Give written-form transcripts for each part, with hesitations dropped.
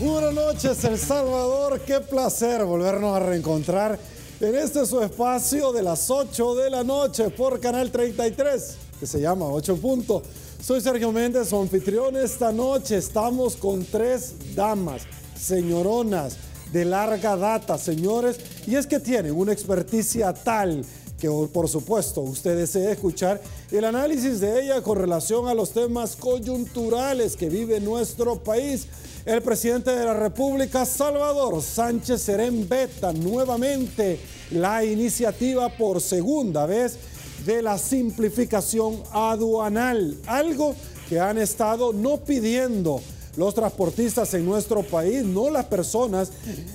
Buenas noches, El Salvador. Qué placer volvernos a reencontrar en este su espacio de las 8 de la noche por Canal 33, que se llama 8 Punto. Soy Sergio Méndez, su anfitrión. Esta noche estamos con tres damas, señoronas de larga data, señores, y es que tienen una experticia tal que, por supuesto, usted desea escuchar el análisis de ella con relación a los temas coyunturales que vive nuestro país. El presidente de la República, Salvador Sánchez Serén, veta nuevamente la iniciativa por segunda vez de la simplificación aduanal, algo que han estado no pidiendo los transportistas en nuestro país, no las personas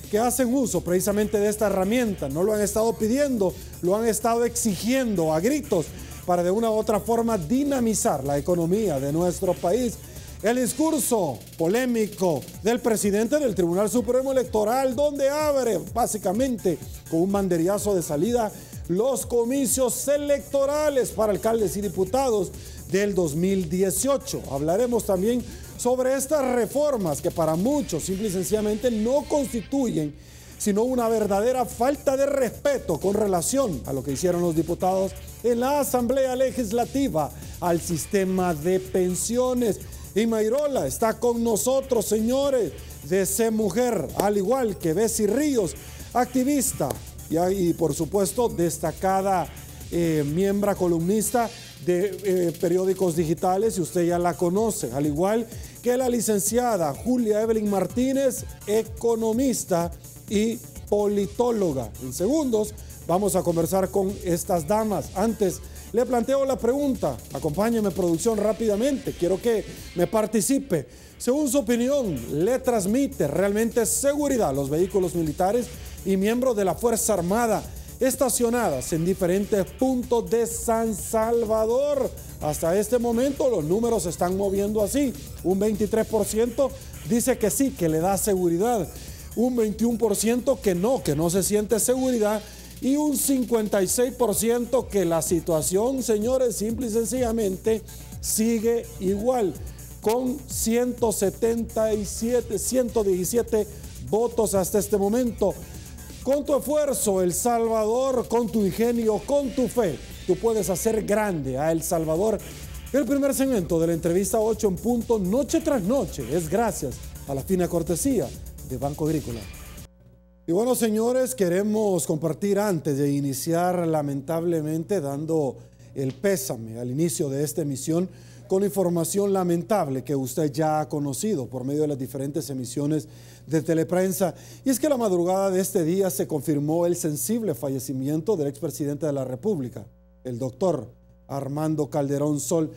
que hacen uso precisamente de esta herramienta, no lo han estado pidiendo, lo han estado exigiendo a gritos para de una u otra forma dinamizar la economía de nuestro país. El discurso polémico del presidente del Tribunal Supremo Electoral, donde abre básicamente con un banderillazo de salida los comicios electorales para alcaldes y diputados del 2018. Hablaremos también sobre estas reformas que para muchos simple y sencillamente no constituyen sino una verdadera falta de respeto con relación a lo que hicieron los diputados en la Asamblea Legislativa al sistema de pensiones. Y Mayrola está con nosotros, señores, de C Mujer, al igual que Bessie Ríos, activista y por supuesto destacada miembro columnista de periódicos digitales, y usted ya la conoce, al igual que la licenciada Julia Evelyn Martínez, economista y politóloga. En segundos vamos a conversar con estas damas. Antes le planteo la pregunta, acompáñeme producción rápidamente, quiero que me participe. Según su opinión, ¿le transmite realmente seguridad a los vehículos militares y miembros de la Fuerza Armada estacionadas en diferentes puntos de San Salvador? Hasta este momento los números se están moviendo así. Un 23% dice que sí, que le da seguridad. Un 21% que no se siente seguridad. Y un 56% que la situación, señores, simple y sencillamente sigue igual, con 117 votos hasta este momento. Con tu esfuerzo, El Salvador, con tu ingenio, con tu fe, tú puedes hacer grande a El Salvador. El primer segmento de la entrevista 8 en punto, noche tras noche, es gracias a la fina cortesía de Banco Agrícola. Y bueno, señores, queremos compartir antes de iniciar, lamentablemente, dando el pésame al inicio de esta emisión con información lamentable que usted ya ha conocido por medio de las diferentes emisiones de Teleprensa. Y es que la madrugada de este día se confirmó el sensible fallecimiento del expresidente de la República, el doctor Armando Calderón Sol,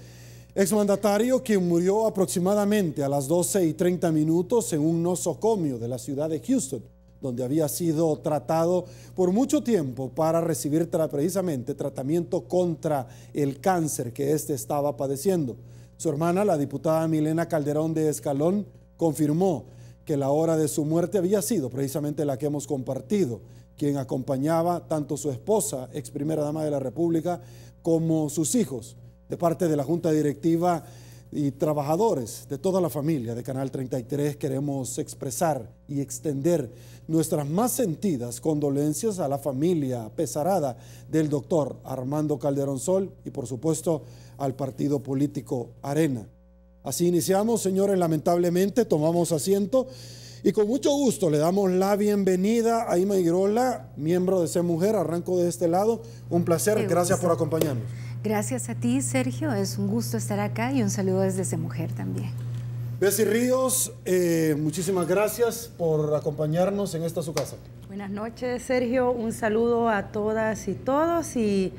exmandatario quien murió aproximadamente a las 12:30 en un nosocomio de la ciudad de Houston, donde había sido tratado por mucho tiempo para recibir precisamente tratamiento contra el cáncer que éste estaba padeciendo. Su hermana, la diputada Milena Calderón de Escalón, confirmó que la hora de su muerte había sido precisamente la que hemos compartido, quien acompañaba tanto su esposa, ex primera dama de la República, como sus hijos, de parte de la Junta Directiva y trabajadores de toda la familia de Canal 33. Queremos expresar y extender nuestras más sentidas condolencias a la familia pesarada del doctor Armando Calderón Sol y por supuesto al partido político Arena. Así iniciamos, señores, lamentablemente tomamos asiento y con mucho gusto le damos la bienvenida a Ima Igrola, miembro de C Mujer. Arranco de este lado, un placer, gracias por acompañarnos. Gracias a ti, Sergio, es un gusto estar acá y un saludo desde C Mujer también. Bessie Ríos, muchísimas gracias por acompañarnos en esta su casa. Buenas noches, Sergio, un saludo a todas y todos y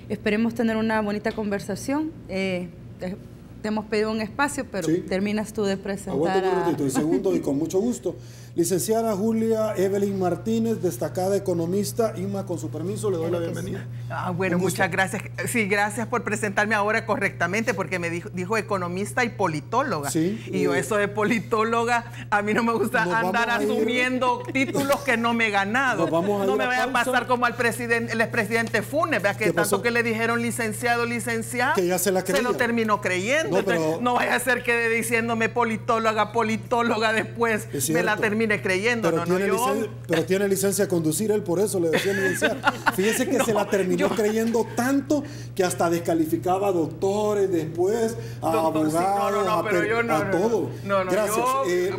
esperemos tener una bonita conversación. Te hemos pedido un espacio, pero sí, terminas tú de presentar. Aguanta un minutito, y segundo, y con mucho gusto. Licenciada Julia Evelyn Martínez, destacada economista. Inma, con su permiso, le doy la bienvenida. Bueno, muchas gracias. Sí, gracias por presentarme ahora correctamente, porque me dijo economista y politóloga. Sí, y yo eso de politóloga, a mí no me gusta andar asumiendo títulos que no me he ganado. No me vaya a pasar como al presidente, el expresidente Funes, vea que tanto que le dijeron licenciado, licenciada, que ya se la creía. Se lo terminó creyendo. diciendo. No vaya a ser que diciéndome politóloga después me la termine creyendo. Pero tiene licencia de conducir, él por eso le decía licenciada. Fíjese que se la terminó creyendo tanto que hasta descalificaba a doctores después, a abogados, a todo. Gracias.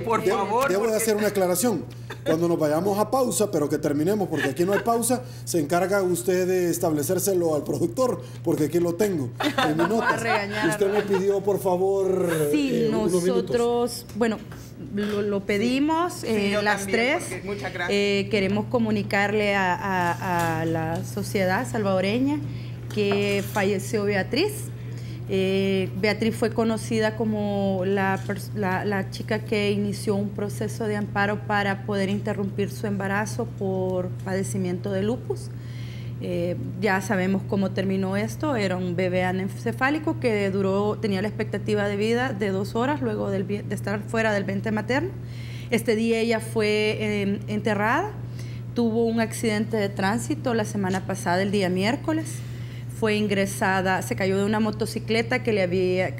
Por favor. Debo de hacer una aclaración. Cuando nos vayamos a pausa, pero que terminemos, porque aquí no hay pausa, se encarga usted de establecérselo al productor, porque aquí lo tengo en mi notas. Usted me pidió, por favor, sí, nosotros, bueno, lo pedimos, sí, las también, tres. Muchas gracias. Queremos comunicarle a la sociedad salvadoreña que falleció Beatriz. Beatriz fue conocida como la chica que inició un proceso de amparo para poder interrumpir su embarazo por padecimiento de lupus. Ya sabemos cómo terminó esto. Era un bebé anencefálico que tenía la expectativa de vida de 2 horas luego de estar fuera del vientre materno. Este día ella fue enterrada, tuvo un accidente de tránsito la semana pasada, el día miércoles. Fue ingresada, se cayó de una motocicleta que le había,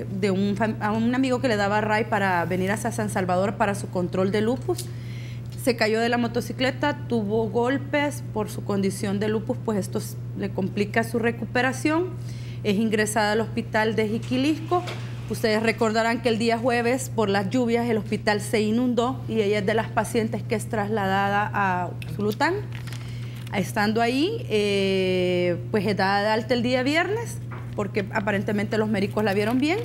a un amigo que le daba ride para venir hacia San Salvador para su control de lupus. Se cayó de la motocicleta, tuvo golpes por su condición de lupus, pues esto le complica su recuperación. Es ingresada al hospital de Jiquilisco. Ustedes recordarán que el día jueves, por las lluvias, el hospital se inundó y ella es de las pacientes que es trasladada a Usulután. Estando ahí, pues es dada de alta el día viernes, porque aparentemente los médicos la vieron bien,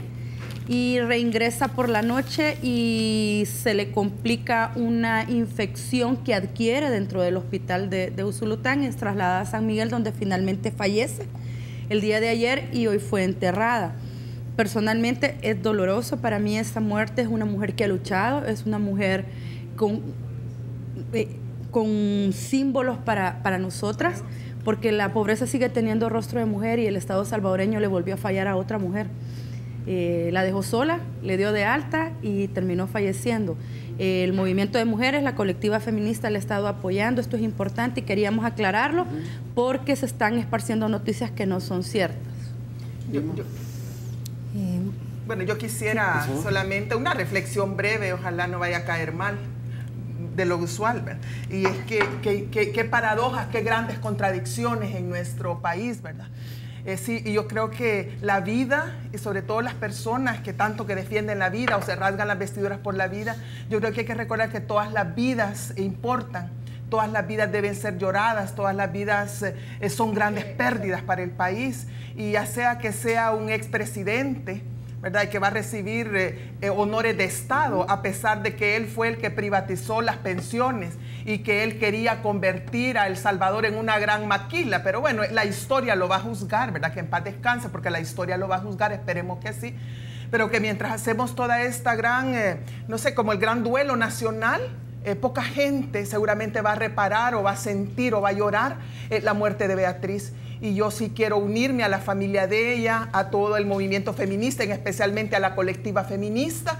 y reingresa por la noche y se le complica una infección que adquiere dentro del hospital de Usulután. Es trasladada a San Miguel, donde finalmente fallece el día de ayer y hoy fue enterrada. Personalmente es doloroso para mí esta muerte. Es una mujer que ha luchado, es una mujer con símbolos para nosotras, porque la pobreza sigue teniendo rostro de mujer y el Estado salvadoreño le volvió a fallar a otra mujer. La dejó sola, le dio de alta y terminó falleciendo. El movimiento de mujeres, la colectiva feminista le ha estado apoyando. Esto es importante y queríamos aclararlo porque se están esparciendo noticias que no son ciertas. Bueno, yo quisiera solamente una reflexión breve, ojalá no vaya a caer mal de lo usual, ¿verdad? Y es qué paradojas, qué grandes contradicciones en nuestro país, ¿verdad? Sí, y yo creo que la vida, y sobre todo las personas que tanto que defienden la vida o se rasgan las vestiduras por la vida, yo creo que hay que recordar que todas las vidas importan, todas las vidas deben ser lloradas, todas las vidas son grandes pérdidas para el país, y ya sea que sea un expresidente, ¿verdad?, y que va a recibir honores de Estado, a pesar de que él fue el que privatizó las pensiones y que él quería convertir a El Salvador en una gran maquila. Pero bueno, la historia lo va a juzgar, ¿verdad? Que en paz descanse, porque la historia lo va a juzgar, esperemos que sí. Pero que mientras hacemos toda esta gran, no sé, como el gran duelo nacional, poca gente seguramente va a reparar o va a sentir o va a llorar la muerte de Beatriz. Y yo sí quiero unirme a la familia de ella, a todo el movimiento feminista, especialmente a la colectiva feminista,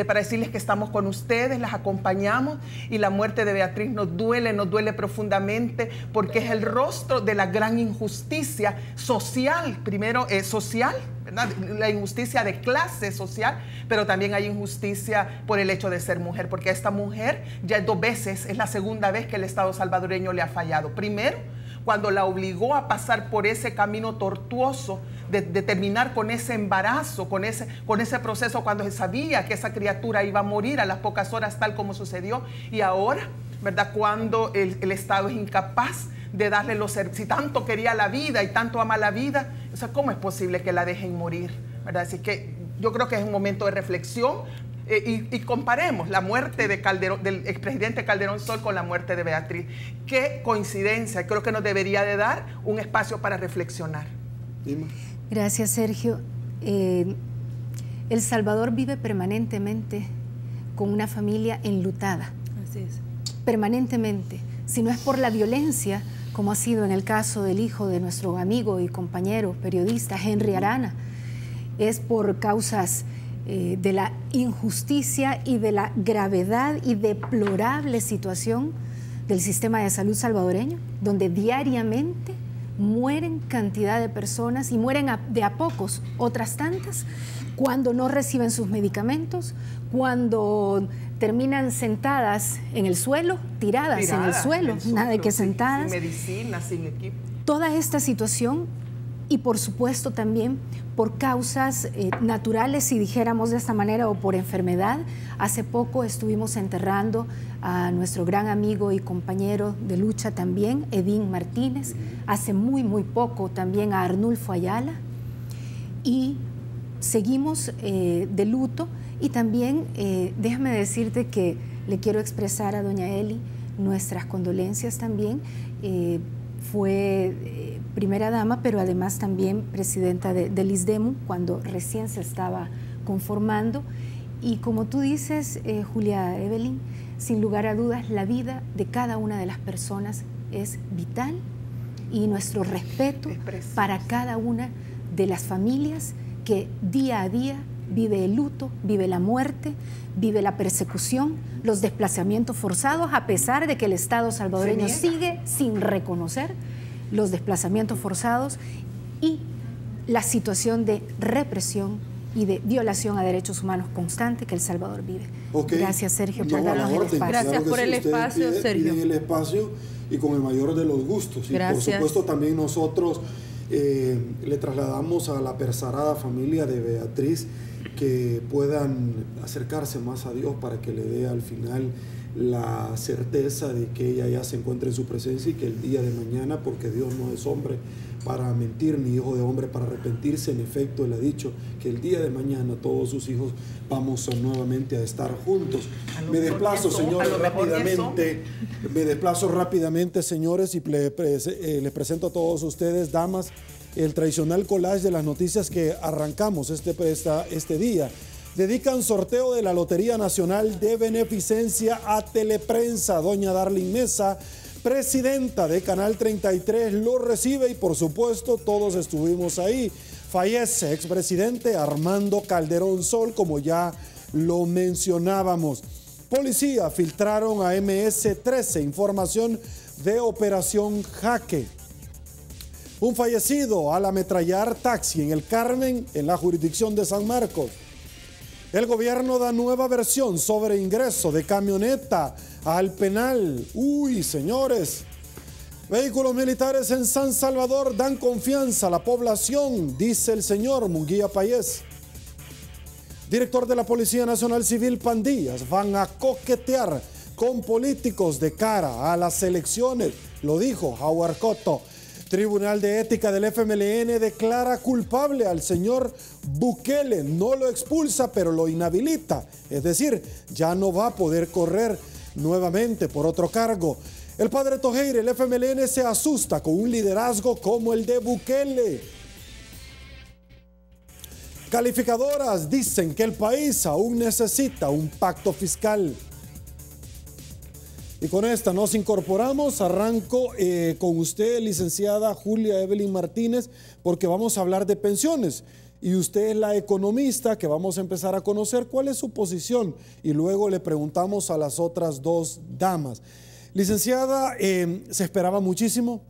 para decirles que estamos con ustedes, las acompañamos, y la muerte de Beatriz nos duele profundamente, porque es el rostro de la gran injusticia social, primero social, ¿verdad?, la injusticia de clase social, pero también hay injusticia por el hecho de ser mujer, porque a esta mujer ya 2 veces, es la segunda vez que el Estado salvadoreño le ha fallado. Primero, cuando la obligó a pasar por ese camino tortuoso de terminar con ese embarazo, con ese proceso, cuando se sabía que esa criatura iba a morir a las pocas horas, tal como sucedió. Y ahora, ¿verdad?, cuando el Estado es incapaz de darle si tanto quería la vida y tanto ama la vida, o sea, ¿cómo es posible que la dejen morir, ¿verdad? Así que yo creo que es un momento de reflexión. Y comparemos la muerte de del expresidente Calderón Sol con la muerte de Beatriz. Qué coincidencia, creo que nos debería de dar un espacio para reflexionar. Gracias, Sergio. El Salvador vive permanentemente con una familia enlutada. Así es. Permanentemente. Si no es por la violencia, como ha sido en el caso del hijo de nuestro amigo y compañero periodista Henry Arana, es por causas de la injusticia y de la gravedad y deplorable situación del sistema de salud salvadoreño, donde diariamente mueren cantidad de personas y mueren de a pocos, otras tantas, cuando no reciben sus medicamentos, cuando terminan sentadas en el suelo, tiradas en el suelo, nada de que sentadas. Sin medicina, sin equipo. Toda esta situación, y por supuesto también por causas naturales, si dijéramos de esta manera, o por enfermedad. Hace poco estuvimos enterrando a nuestro gran amigo y compañero de lucha también, Edín Martínez. Hace muy poco también a Arnulfo Ayala. Y seguimos de luto. Y también déjame decirte que le quiero expresar a doña Eli nuestras condolencias también. Fue primera dama, pero además también presidenta del ISDEMU cuando recién se estaba conformando. Y como tú dices, Julia Evelyn, sin lugar a dudas, la vida de cada una de las personas es vital, y nuestro respeto para cada una de las familias que día a día vive el luto, vive la muerte, vive la persecución, los desplazamientos forzados, a pesar de que el Estado salvadoreño sigue sin reconocer los desplazamientos forzados y la situación de represión y de violación a derechos humanos constante que El Salvador vive. Gracias, Sergio, por darnos el espacio. Gracias por el espacio, Sergio. Piden el espacio y con el mayor de los gustos. Gracias. Y por supuesto también nosotros le trasladamos a la perseverada familia de Beatriz que puedan acercarse más a Dios para que le dé al final la certeza de que ella ya se encuentra en su presencia, y que el día de mañana, porque Dios no es hombre para mentir ni hijo de hombre para arrepentirse, en efecto Él ha dicho que el día de mañana todos sus hijos vamos nuevamente a estar juntos. Me desplazo, señores, rápidamente, señores, y les presento a todos ustedes, damas, el tradicional collage de las noticias que arrancamos este día. Dedican sorteo de la Lotería Nacional de Beneficencia a Teleprensa. Doña Darlene Mesa, presidenta de Canal 33, lo recibe, y por supuesto todos estuvimos ahí. Fallece expresidente Armando Calderón Sol, como ya lo mencionábamos. Policía filtraron a MS-13 información de Operación Jaque. Un fallecido al ametrallar taxi en el Carmen, en la jurisdicción de San Marcos. El gobierno da nueva versión sobre ingreso de camioneta al penal. Uy, señores. Vehículos militares en San Salvador dan confianza a la población, dice el señor Munguía Payés. Director de la Policía Nacional Civil, pandillas van a coquetear con políticos de cara a las elecciones, lo dijo Howard Cotto. Tribunal de Ética del FMLN declara culpable al señor Bukele, no lo expulsa pero lo inhabilita, es decir, ya no va a poder correr nuevamente por otro cargo. El padre Tojeire, el FMLN se asusta con un liderazgo como el de Bukele. Calificadoras dicen que el país aún necesita un pacto fiscal. Y con esta nos incorporamos. Arranco con usted, licenciada Julia Evelyn Martínez, porque vamos a hablar de pensiones. Y usted es la economista que vamos a empezar a conocer cuál es su posición. Y luego le preguntamos a las otras dos damas. Licenciada, se esperaba muchísimo.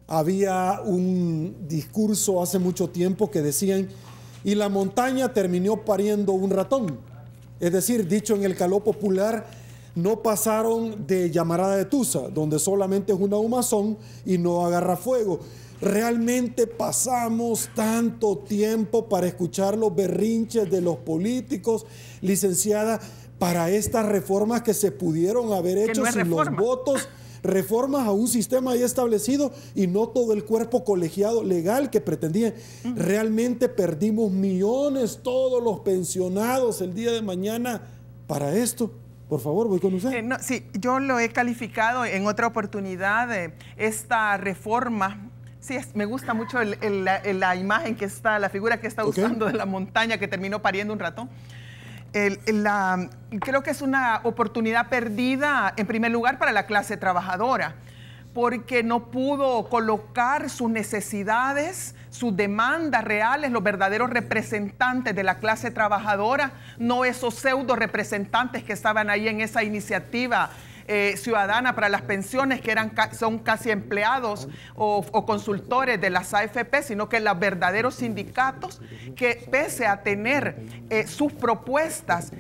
Había un discurso hace mucho tiempo que decían, y la montaña terminó pariendo un ratón. Es decir, dicho en el caló popular, no pasaron de llamarada de tusa, donde solamente es una humazón y no agarra fuego. Realmente pasamos tanto tiempo para escuchar los berrinches de los políticos, licenciada, para estas reformas que se pudieron haber hecho sin los votos, reformas a un sistema ya establecido y no todo el cuerpo colegiado legal que pretendían. Realmente perdimos millones, todos los pensionados el día de mañana para esto. Por favor, voy con usted. Sí, yo lo he calificado en otra oportunidad, esta reforma. Sí, me gusta mucho la imagen que está, la figura que está usando de la montaña que terminó pariendo un ratón. Creo que es una oportunidad perdida, en primer lugar, para la clase trabajadora, porque no pudo colocar sus necesidades, sus demandas reales, los verdaderos representantes de la clase trabajadora, no esos pseudo representantes que estaban ahí en esa iniciativa ciudadana para las pensiones, que son casi empleados o consultores de las AFP, sino que los verdaderos sindicatos que, pese a tener sus propuestas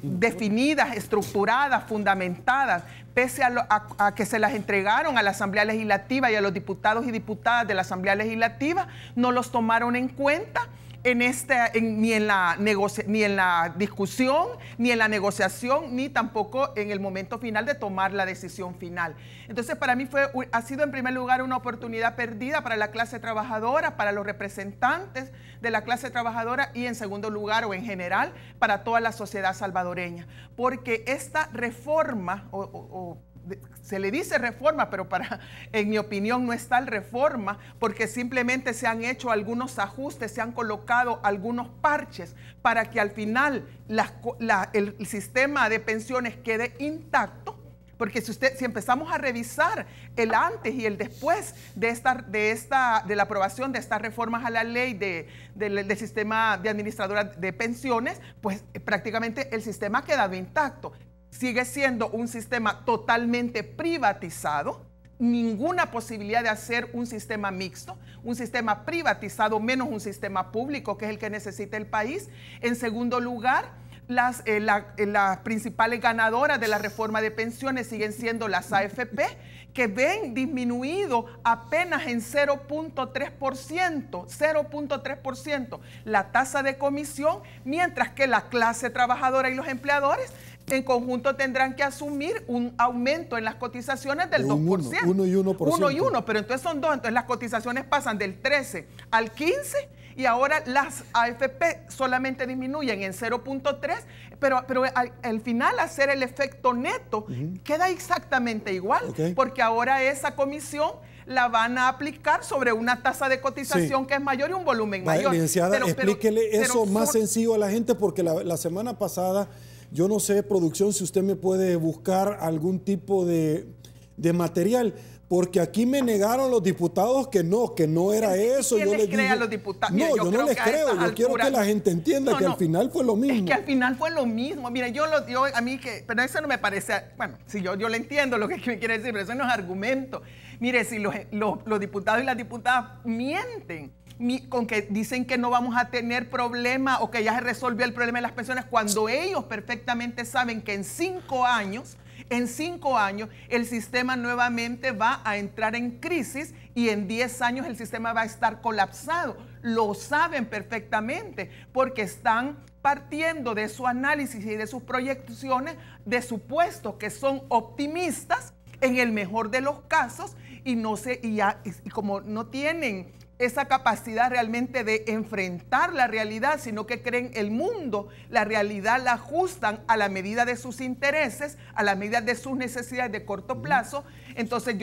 definidas, estructuradas, fundamentadas, pese a que se las entregaron a la Asamblea Legislativa y a los diputados y diputadas de la Asamblea Legislativa, no los tomaron en cuenta ni en la discusión, ni en la negociación, ni tampoco en el momento final de tomar la decisión final. Entonces, para mí ha sido en primer lugar una oportunidad perdida para la clase trabajadora, para los representantes de la clase trabajadora, y en segundo lugar, o en general, para toda la sociedad salvadoreña. Porque esta reforma, se le dice reforma, pero en mi opinión no es tal reforma, porque simplemente se han hecho algunos ajustes, se han colocado algunos parches para que al final el sistema de pensiones quede intacto. Porque si empezamos a revisar el antes y el después de la aprobación de estas reformas a la ley del sistema de administradora de pensiones, pues prácticamente el sistema ha quedado intacto. Sigue siendo un sistema totalmente privatizado, ninguna posibilidad de hacer un sistema mixto, un sistema privatizado menos un sistema público, que es el que necesita el país. En segundo lugar, las principales ganadoras de la reforma de pensiones siguen siendo las AFP, que ven disminuido apenas en 0.3% la tasa de comisión, mientras que la clase trabajadora y los empleadores en conjunto tendrán que asumir un aumento en las cotizaciones del 2%. 1 y 1%. 1 y 1, pero entonces son 2. Entonces las cotizaciones pasan del 13 al 15 y ahora las AFP solamente disminuyen en 0.3, pero al final hacer el efecto neto queda exactamente igual, porque ahora esa comisión la van a aplicar sobre una tasa de cotización que es mayor y un volumen mayor. Licenciada, explíquele eso más sencillo a la gente, porque la semana pasada, yo no sé, producción, si usted me puede buscar algún tipo de material, porque aquí me negaron los diputados que no era eso. ¿Quién les cree a los diputados? No, yo no les creo. Yo quiero que la gente entienda que al final fue lo mismo. Es que al final fue lo mismo. Mire, pero eso no me parece, bueno, si yo le entiendo lo que me quiere decir, pero eso no es argumento. Mire, si los diputados y las diputadas mienten con que dicen que no vamos a tener problema o que ya se resolvió el problema de las pensiones, cuando ellos perfectamente saben que en 5 años el sistema nuevamente va a entrar en crisis y en 10 años el sistema va a estar colapsado. Lo saben perfectamente porque están partiendo de su análisis y de sus proyecciones de supuestos que son optimistas en el mejor de los casos y como no tienen esa capacidad realmente de enfrentar la realidad, sino que creen el mundo, la realidad la ajustan a la medida de sus intereses, a la medida de sus necesidades de corto plazo. Entonces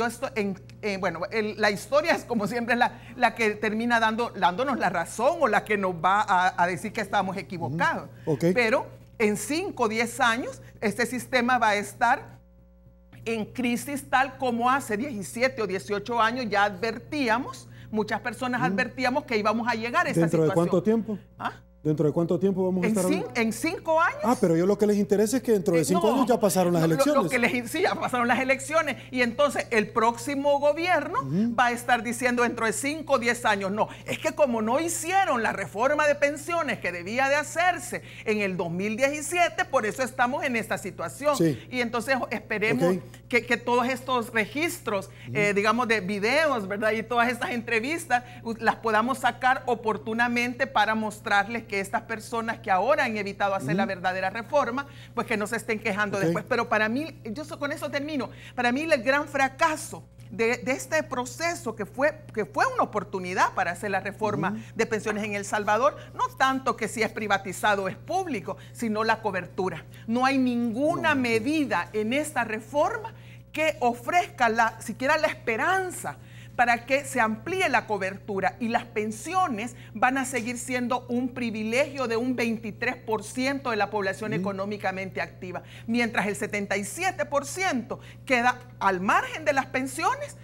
la historia es como siempre la que termina dándonos la razón o la que nos va a decir que estamos equivocados. Pero en 5 o 10 años este sistema va a estar en crisis tal como hace 17 o 18 años ya advertíamos. Muchas personas advertíamos que íbamos a llegar a esa situación. ¿Dentro de cuánto tiempo? ¿Dentro de cuánto tiempo vamos a estar hablando? En 5 años. Pero lo que les interesa es que dentro de 5 años ya pasaron las elecciones. Sí, ya pasaron las elecciones. Y entonces el próximo gobierno va a estar diciendo dentro de 5 o 10 años. No, es que como no hicieron la reforma de pensiones que debía de hacerse en el 2017, por eso estamos en esta situación. Y entonces esperemos que todos estos registros, digamos, de videos, ¿verdad? Y todas estas entrevistas las podamos sacar oportunamente para mostrarles que estas personas que ahora han evitado hacer la verdadera reforma, pues que no se estén quejando después. Pero para mí, con eso termino, para mí el gran fracaso de este proceso que fue una oportunidad para hacer la reforma de pensiones en El Salvador, no tanto que si es privatizado o es público, sino la cobertura. No hay ninguna medida en esta reforma que ofrezca siquiera la esperanza para que se amplíe la cobertura, y las pensiones van a seguir siendo un privilegio de un 23% de la población económicamente activa, mientras el 77% queda al margen de las pensiones.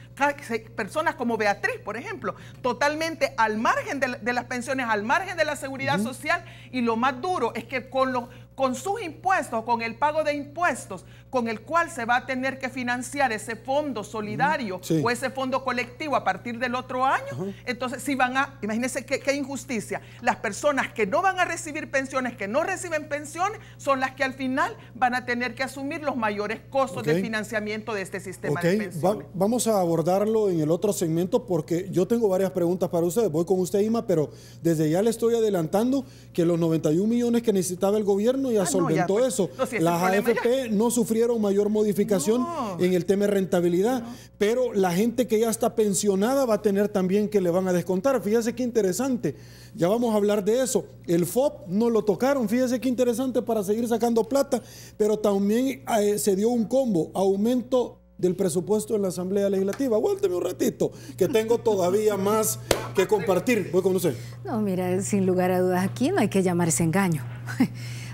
Personas como Beatriz, por ejemplo, totalmente al margen de las pensiones, al margen de la seguridad social, y lo más duro es que con con sus impuestos, con el pago de impuestos, con el cual se va a tener que financiar ese fondo solidario o ese fondo colectivo a partir del otro año. Entonces, si van a, imagínense qué injusticia. Las personas que no van a recibir pensiones, que no reciben pensiones, son las que al final van a tener que asumir los mayores costos de financiamiento de este sistema de pensiones. Vamos a abordarlo en el otro segmento porque yo tengo varias preguntas para ustedes. Voy con usted, Ima, pero desde ya le estoy adelantando que los 91 millones que necesitaba el gobierno ya solventó eso. Las AFP no sufrieron mayor modificación en el tema de rentabilidad, pero la gente que ya está pensionada va a tener también que le van a descontar. Fíjese qué interesante, ya vamos a hablar de eso. El FOP no lo tocaron, fíjese qué interesante para seguir sacando plata, pero también se dio un combo, aumento del presupuesto en la Asamblea Legislativa. Aguánteme un ratito, que tengo todavía más que compartir. Voy con usted. No, mira, sin lugar a dudas, aquí no hay que llamarse engaño.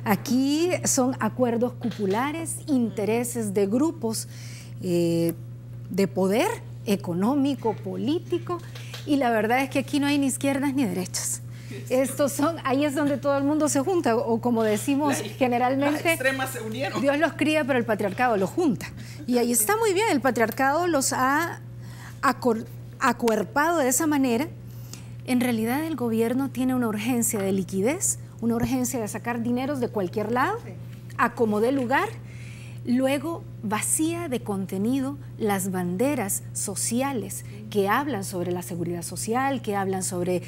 Aquí son acuerdos cupulares, intereses de grupos de poder económico, político, y la verdad es que aquí no hay ni izquierdas ni derechas. Ahí es donde todo el mundo se junta, o como decimos generalmente, las extremas se unieron. Dios los cría, pero el patriarcado los junta. Y ahí está muy bien, el patriarcado los ha acuerpado de esa manera. En realidad el gobierno tiene una urgencia de liquidez, una urgencia de sacar dineros de cualquier lado, a como dé lugar. Luego vacía de contenido las banderas sociales que hablan sobre la seguridad social, que hablan sobre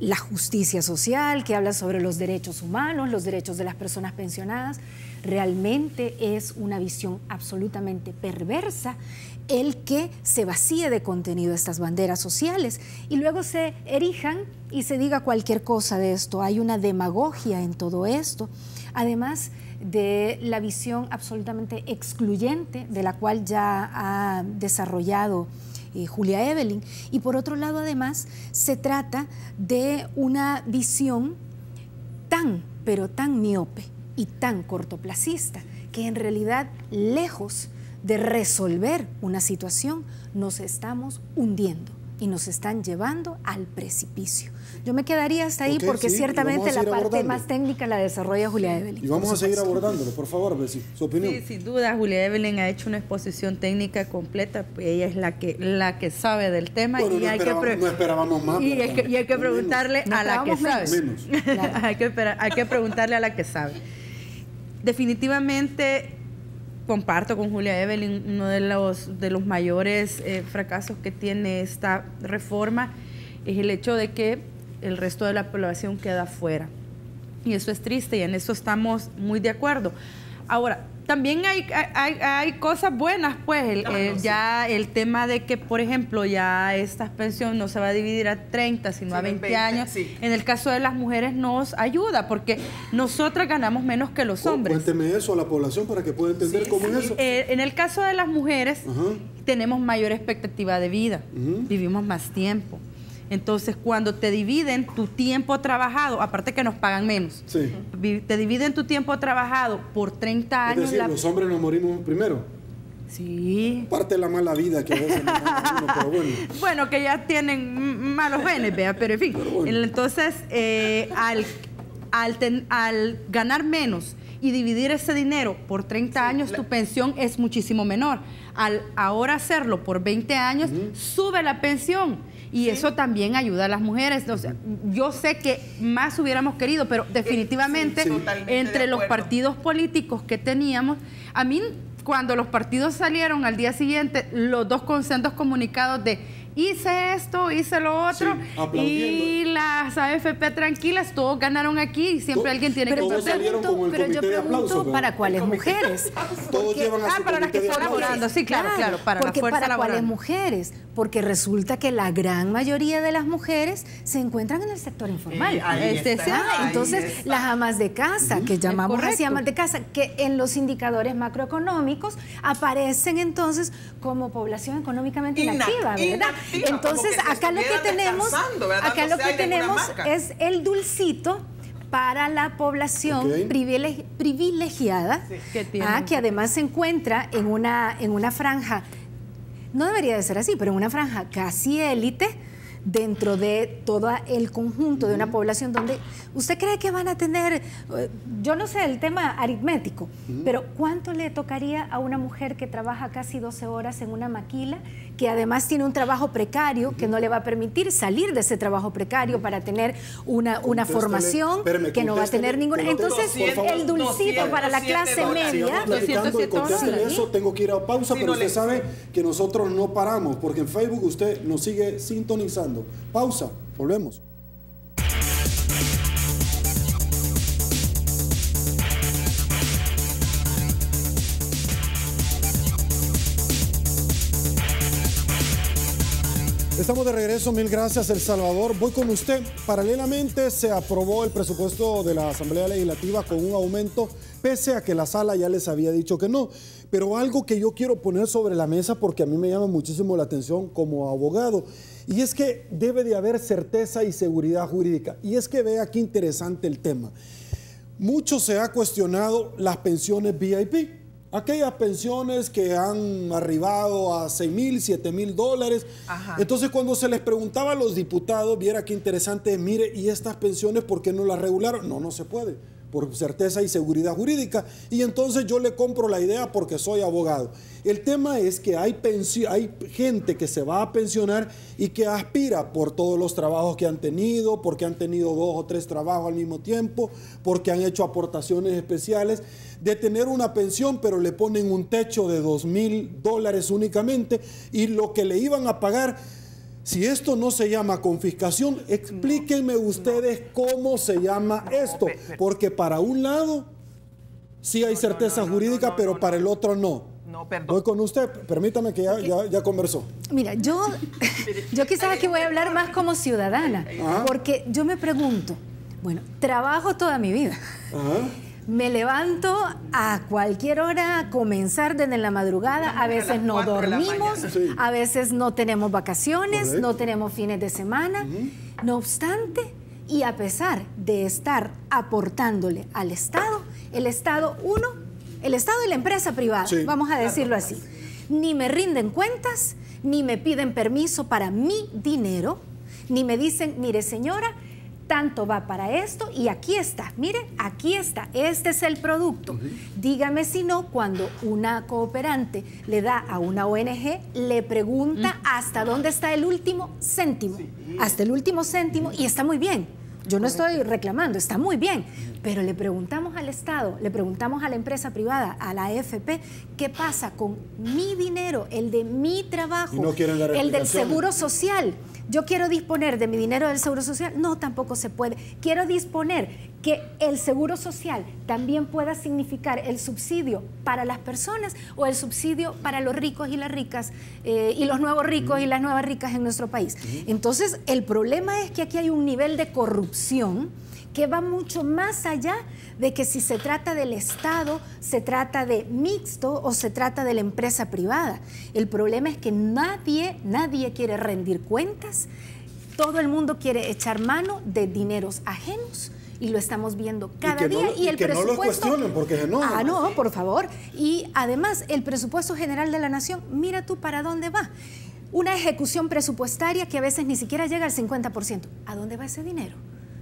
la justicia social, que hablan sobre los derechos humanos, los derechos de las personas pensionadas. Realmente es una visión absolutamente perversa el que se vacíe de contenido estas banderas sociales y luego se erijan y se diga cualquier cosa de esto. Hay una demagogia en todo esto, además de la visión absolutamente excluyente de la cual ya ha desarrollado Julia Evelyn. Y por otro lado, además, se trata de una visión pero tan miope y tan cortoplacista, que en realidad, lejos de resolver una situación, nos estamos hundiendo y nos están llevando al precipicio. Yo me quedaría hasta ahí porque ciertamente la parte más técnica la desarrolla Julia Evelyn. Y vamos a seguir abordándolo, por favor, Bessie, su opinión. Sí, sin duda, Julia Evelyn ha hecho una exposición técnica completa, ella es la que sabe del tema. Bueno, y no esperábamos más. Y hay que preguntarle a la que sabe. Claro. hay que preguntarle a la que sabe. Definitivamente comparto con Julia Evelyn, uno de los mayores fracasos que tiene esta reforma es el hecho de que el resto de la población queda fuera. Y eso es triste y en eso estamos muy de acuerdo. Ahora, también hay cosas buenas, pues, ya el tema de que, por ejemplo, ya esta pensión no se va a dividir a 30, sino a 20 años. Sí. En el caso de las mujeres nos ayuda, porque nosotras ganamos menos que los hombres. Cuénteme eso a la población para que pueda entender cómo es eso. En el caso de las mujeres, tenemos mayor expectativa de vida, vivimos más tiempo. Entonces, cuando te dividen tu tiempo trabajado, aparte que nos pagan menos, te dividen tu tiempo trabajado por 30 años. Es decir, los hombres nos morimos primero. Sí. Parte de la mala vida que a veces nos da uno, pero bueno. Bueno, que ya tienen malos genes, vea, pero en fin. Bueno. Entonces, al ganar menos y dividir ese dinero por 30 años, tu pensión es muchísimo menor. Al ahora hacerlo por 20 años, sube la pensión. Y eso también ayuda a las mujeres. O sea, yo sé que más hubiéramos querido, pero definitivamente entre los partidos políticos que teníamos, a mí cuando los partidos salieron al día siguiente, los dos consensos comunicados de hice esto, hice lo otro, y las AFP tranquilas, todos ganaron aquí y siempre alguien tiene que perder. Pero yo pregunto, ¿para cuáles mujeres? Todos llevan a su para las que están laborando, sí, claro, para la fuerza ¿para cuáles laboral. mujeres? Porque resulta que la gran mayoría de las mujeres se encuentran en el sector informal. Entonces, las amas de casa, que llamamos así amas de casa, que en los indicadores macroeconómicos aparecen entonces como población económicamente inactiva, ¿verdad? Entonces, acá lo que tenemos es el dulcito para la población privilegiada, que además se encuentra en una franja, no debería de ser así, pero en una franja casi élite dentro de todo el conjunto de una población donde usted cree que van a tener, yo no sé, el tema aritmético, pero ¿cuánto le tocaría a una mujer que trabaja casi 12 horas en una maquila, que además tiene un trabajo precario que no le va a permitir salir de ese trabajo precario para tener una formación que no va a tener ninguna? Entonces, el dulcito para la clase media... Eso, tengo que ir a pausa, pero usted sabe que nosotros no paramos, porque en Facebook usted nos sigue sintonizando. Pausa, volvemos. Estamos de regreso, mil gracias El Salvador. Voy con usted. Paralelamente se aprobó el presupuesto de la Asamblea Legislativa con un aumento, pese a que la sala ya les había dicho que no. Pero algo que yo quiero poner sobre la mesa, porque a mí me llama muchísimo la atención como abogado, y es que debe de haber certeza y seguridad jurídica. Y es que vea qué interesante el tema. Mucho se ha cuestionado las pensiones VIP. Aquellas pensiones que han arribado a $6,000, $7,000. Entonces, cuando se les preguntaba a los diputados, viera qué interesante, mire, ¿y estas pensiones por qué no las regularon? No se puede, por certeza y seguridad jurídica. Y entonces yo le compro la idea porque soy abogado. El tema es que hay gente que se va a pensionar y que aspira por todos los trabajos que han tenido, porque han tenido 2 o 3 trabajos al mismo tiempo, porque han hecho aportaciones especiales, de tener una pensión, pero le ponen un techo de $2,000 únicamente, y lo que le iban a pagar. Si esto no se llama confiscación, explíquenme ustedes cómo se llama esto, porque para un lado sí hay certeza jurídica, pero para el otro no. No, perdón. Voy con usted, permítame que ya conversó. Mira, yo quizás aquí voy a hablar más como ciudadana, porque yo me pregunto, bueno, trabajo toda mi vida. Me levanto a cualquier hora a comenzar desde la madrugada, a veces no dormimos, a veces no tenemos vacaciones, no tenemos fines de semana. No obstante, y a pesar de estar aportándole al Estado, el Estado y la empresa privada, vamos a decirlo así, ni me rinden cuentas, ni me piden permiso para mi dinero, ni me dicen, mire señora, tanto va para esto y aquí está, mire, aquí está, este es el producto. Dígame si no, cuando una cooperante le da a una ONG, le pregunta hasta dónde está el último céntimo, hasta el último céntimo, y está muy bien. Yo no estoy reclamando, está muy bien, pero le preguntamos al Estado, le preguntamos a la empresa privada, a la AFP, ¿qué pasa con mi dinero, el de mi trabajo, el del seguro social? Yo quiero disponer de mi dinero del seguro social. No, tampoco se puede. Quiero disponer que el seguro social también pueda significar el subsidio para las personas o el subsidio para los ricos y las ricas y los nuevos ricos y las nuevas ricas en nuestro país. Entonces, el problema es que aquí hay un nivel de corrupción que va mucho más allá de que si se trata del Estado, se trata de mixto o se trata de la empresa privada. El problema es que nadie quiere rendir cuentas, todo el mundo quiere echar mano de dineros ajenos y lo estamos viendo cada día. Y el presupuesto... no lo cuestionen porque se enojan. No, por favor. Y además, el presupuesto general de la nación, mira tú para dónde va. Una ejecución presupuestaria que a veces ni siquiera llega al 50%. ¿A dónde va ese dinero?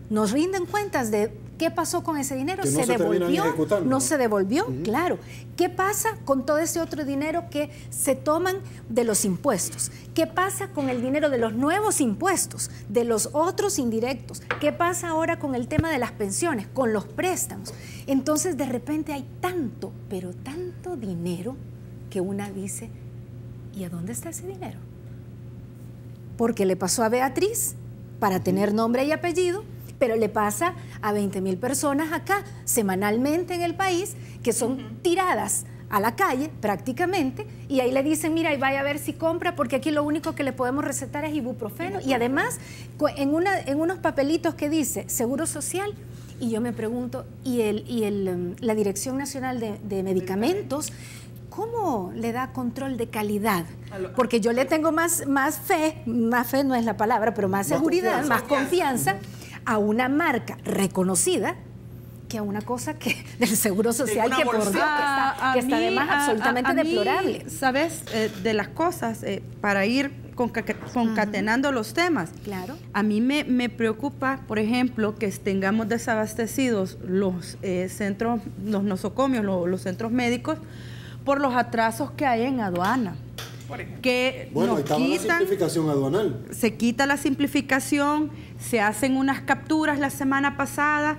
Nos rinden cuentas de qué pasó con ese dinero, que no se devolvió, no se devolvió, claro. ¿Qué pasa con todo ese otro dinero que se toman de los impuestos? ¿Qué pasa con el dinero de los nuevos impuestos, de los otros indirectos? ¿Qué pasa ahora con el tema de las pensiones, con los préstamos? Entonces, de repente hay tanto, pero tanto dinero que una dice, ¿y a dónde está ese dinero? Porque le pasó a Beatriz para tener nombre y apellido, pero le pasa a 20,000 personas acá semanalmente en el país que son tiradas a la calle prácticamente y ahí le dicen, mira, y vaya a ver si compra porque aquí lo único que le podemos recetar es ibuprofeno y además en unos papelitos que dice Seguro Social. Y yo me pregunto, la Dirección Nacional de Medicamentos, ¿cómo le da control de calidad? Porque yo le tengo más fe no es la palabra, pero más seguridad, más confianza a una marca reconocida que a una cosa que del Seguro Social que por Dios que está además absolutamente deplorable. ¿Sabes? De las cosas, para ir concatenando los temas. Claro. A mí me preocupa, por ejemplo, que tengamos desabastecidos los centros, los nosocomios, los centros médicos, por los atrasos que hay en aduana. Que bueno, estaba la simplificación aduanal. Se quita la simplificación, se hacen unas capturas la semana pasada,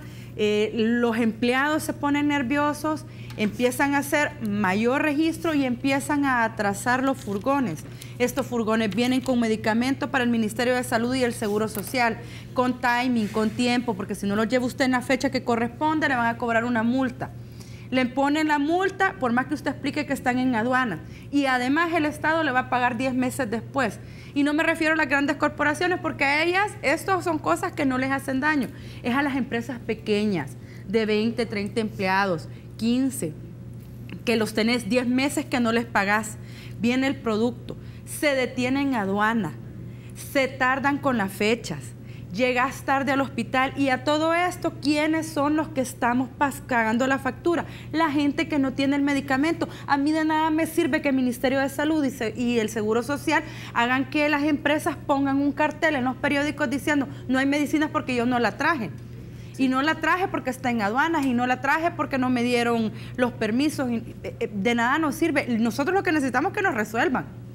los empleados se ponen nerviosos, empiezan a hacer mayor registro y empiezan a atrasar los furgones. Estos furgones vienen con medicamentos para el Ministerio de Salud y el Seguro Social, con timing, con tiempo, porque si no los lleva usted en la fecha que corresponde, le van a cobrar una multa. Le ponen la multa por más que usted explique que están en aduana. Y además el Estado le va a pagar 10 meses después. Y no me refiero a las grandes corporaciones porque a ellas estas son cosas que no les hacen daño. Es a las empresas pequeñas de 20, 30 empleados, 15, que los tenés 10 meses que no les pagás. Viene el producto, se detiene en aduana, se tardan con las fechas. Llegas tarde al hospital y a todo esto, ¿quiénes son los que estamos pagando la factura? La gente que no tiene el medicamento. A mí de nada me sirve que el Ministerio de Salud y el Seguro Social hagan que las empresas pongan un cartel en los periódicos diciendo no hay medicinas porque yo no la traje. Y no la traje porque está en aduanas y no la traje porque no me dieron los permisos. De nada nos sirve. Nosotros lo que necesitamos es que nos resuelvan.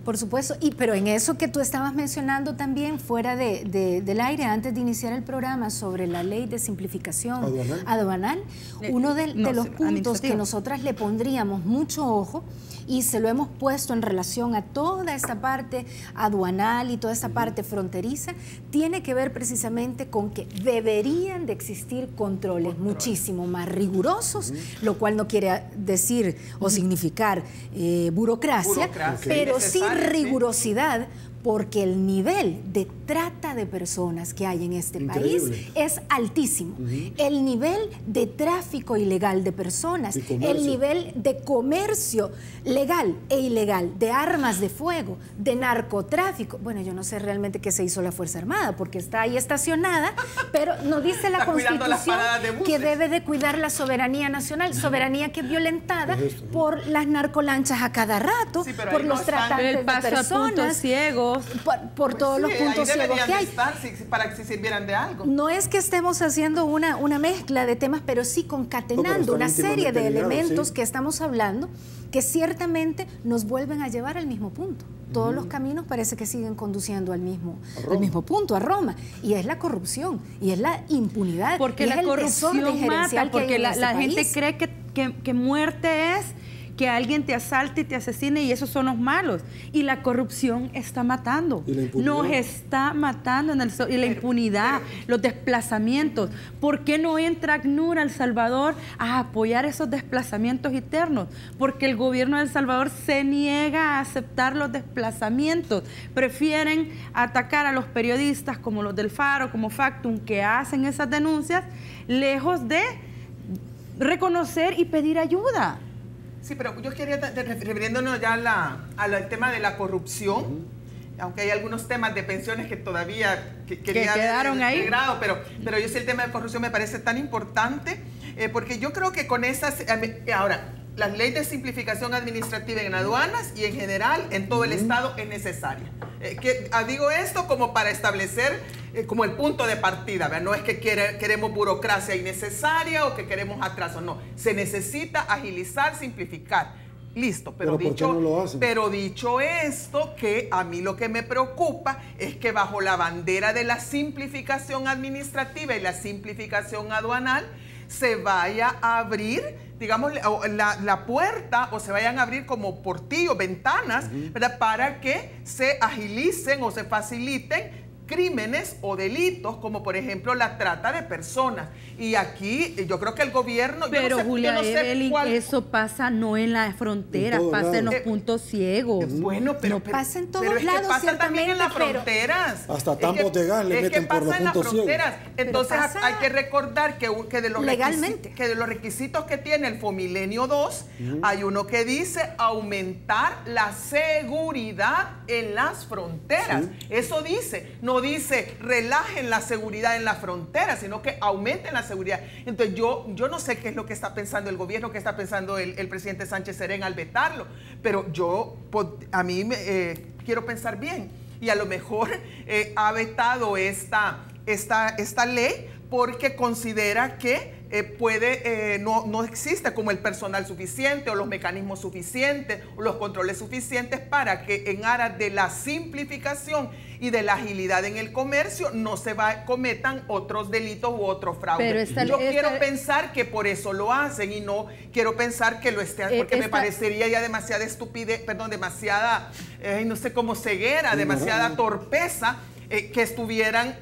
Por supuesto, pero en eso que tú estabas mencionando también fuera del aire, antes de iniciar el programa sobre la ley de simplificación aduanal, uno de los puntos que nosotras le pondríamos mucho ojo, y se lo hemos puesto en relación a toda esta parte aduanal y toda esta parte fronteriza, tiene que ver precisamente con que deberían de existir controles muchísimo más rigurosos, lo cual no quiere decir o significar burocracia, pero sí rigurosidad, porque el nivel de trata de personas que hay en este país es altísimo. El nivel de tráfico ilegal de personas, el nivel de comercio legal e ilegal de armas de fuego, de narcotráfico. Bueno, yo no sé realmente qué se hizo la Fuerza Armada, porque está ahí estacionada, pero no dice la Constitución que debe de cuidar la soberanía nacional, soberanía que es violentada por las narcolanchas a cada rato, por los tratantes de personas. Por todos los puntos ciegos que hay. Para que se sirvieran de algo. No es que estemos haciendo una mezcla de temas, pero sí concatenando una serie de elementos que estamos hablando que ciertamente nos vuelven a llevar al mismo punto. Todos los caminos parece que siguen conduciendo al mismo punto, a Roma. Y es la corrupción, y es la impunidad. Porque la corrupción mata, porque la gente cree que muerte es que alguien te asalte y te asesine y esos son los malos. Y la corrupción está matando. Nos está matando y la impunidad, los desplazamientos. ¿Por qué no entra ACNUR a El Salvador a apoyar esos desplazamientos internos? Porque el gobierno de El Salvador se niega a aceptar los desplazamientos. Prefieren atacar a los periodistas como los del Faro, como Factum, que hacen esas denuncias, lejos de reconocer y pedir ayuda. Sí, pero yo quería, refiriéndonos ya al tema de la corrupción, aunque hay algunos temas de pensiones que todavía quedaron ahí, pero yo sé el tema de corrupción me parece tan importante, porque yo creo que con esas, ahora, la ley de simplificación administrativa en aduanas y en general en todo el Estado es necesaria. Digo esto como para establecer como el punto de partida, ¿verdad? No es que queremos burocracia innecesaria o que queremos atraso, no. Se necesita agilizar, simplificar. Listo, pero dicho esto, que a mí lo que me preocupa es que bajo la bandera de la simplificación administrativa y la simplificación aduanal se vaya a abrir, digamos, la puerta, o se vayan a abrir como portillos, ventanas, ¿verdad? Para que se agilicen o se faciliten crímenes o delitos, como por ejemplo la trata de personas. Y aquí yo creo que el gobierno... Pero Julia Evelyn, eso pasa no en la frontera, pasa en los puntos ciegos. Bueno, pero pasa en todos lados, que pasa también en las fronteras. Hasta tampos de gas le meten por los puntos ciegos. Entonces hay que recordar que de los requisitos que tiene el Fomilenio 2, hay uno que dice aumentar la seguridad en las fronteras. Eso dice, no dice relajen la seguridad en la frontera, sino que aumenten la seguridad. Entonces yo no sé qué es lo que está pensando el gobierno, qué está pensando el presidente Sánchez Serén al vetarlo, pero a mí quiero pensar bien, y a lo mejor ha vetado esta ley porque considera que no existe como el personal suficiente o los mecanismos suficientes o los controles suficientes para que en aras de la simplificación y de la agilidad en el comercio no se cometan otros delitos u otros fraudes. Yo quiero pensar que por eso lo hacen y no quiero pensar que lo estén, porque me parecería ya demasiada estupidez, perdón, demasiada, no sé, como ceguera, demasiada torpeza que estuvieran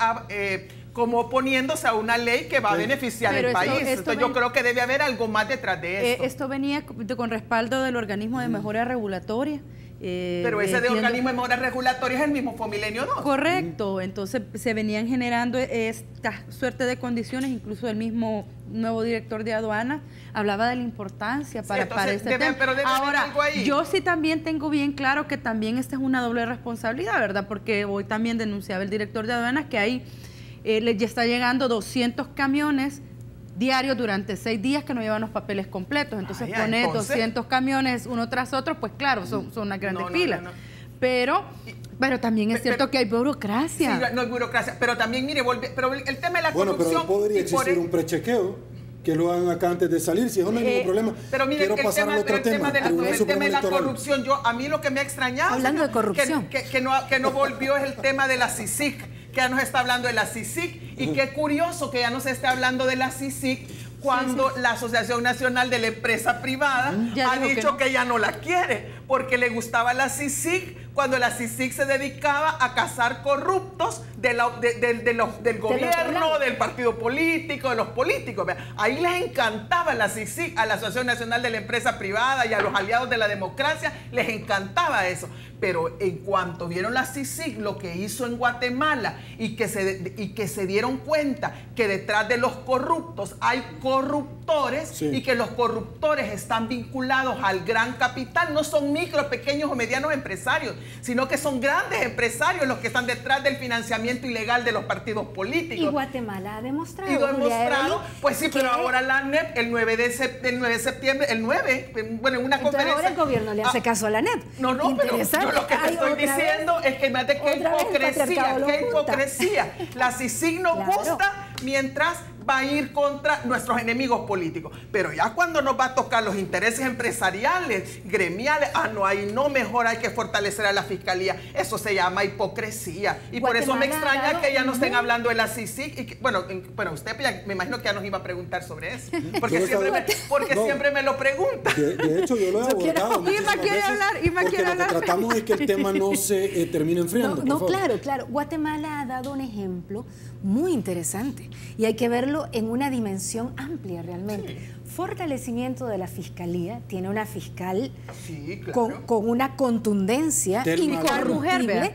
como oponiéndose a una ley que va a beneficiar al país. Entonces yo creo que debe haber algo más detrás de esto. Esto venía con respaldo del organismo de mejora regulatoria. Pero ese de organismo de mejora regulatoria es el mismo Fomilenio 2. Correcto, entonces se venían generando esta suerte de condiciones, incluso el mismo nuevo director de aduanas hablaba de la importancia para este tema. Pero debe haber algo ahí. Yo sí también tengo bien claro que también esta es una doble responsabilidad, ¿verdad? Porque hoy también denunciaba el director de aduanas que hay ya está llegando 200 camiones diarios durante 6 días que no llevan los papeles completos. Entonces poner 200 camiones uno tras otro, pues claro, son unas grandes filas. Pero también es cierto que hay burocracia. Sí, no hay burocracia, pero también, mire, pero el tema de la corrupción... Bueno, pero podría existir un prechequeo, que lo hagan acá antes de salir, si eso no hay ningún problema. Pero mire, el tema de la corrupción, a mí lo que me ha extrañado... Hablando de corrupción. Que no volvió es el tema de la CICIG, que ya nos está hablando de la CICIG, y qué curioso que ya no se esté hablando de la CICIG cuando la Asociación Nacional de la Empresa Privada ha dicho que ya no la quiere, porque le gustaba la CICIG cuando la CICIG se dedicaba a cazar corruptos del gobierno, del partido político, de los políticos. Ahí les encantaba la CICIG, a la Asociación Nacional de la Empresa Privada y a los aliados de la democracia, les encantaba eso. Pero en cuanto vieron la CICIG lo que hizo en Guatemala y que se dieron cuenta que detrás de los corruptos hay corruptores y que los corruptores están vinculados al gran capital, no son micro, pequeños o medianos empresarios, sino que son grandes empresarios los que están detrás del financiamiento ilegal de los partidos políticos. Y Guatemala ha demostrado. Y lo ha demostrado, pues sí, pero ahora la ANEP, el 9 de septiembre, en una conferencia... ahora el gobierno le hace caso a la ANEP. No, pero yo lo que te estoy diciendo es que qué hipocresía. La CICIG nos gusta mientras va a ir contra nuestros enemigos políticos. Pero ya cuando nos va a tocar los intereses empresariales, gremiales, mejor hay que fortalecer a la fiscalía. Eso se llama hipocresía. Y por eso me extraña que ya no estén hablando de la CICIG. Y usted me imagino que ya nos iba a preguntar sobre eso. Porque siempre me lo pregunta. De hecho, yo lo he abordado. Irma quiere hablar. Porque lo que tratamos es que el tema no se termine enfriando. Claro. Guatemala ha dado un ejemplo muy interesante y hay que verlo en una dimensión amplia realmente. Fortalecimiento de la fiscalía, tiene una fiscal con una contundencia incorruptible.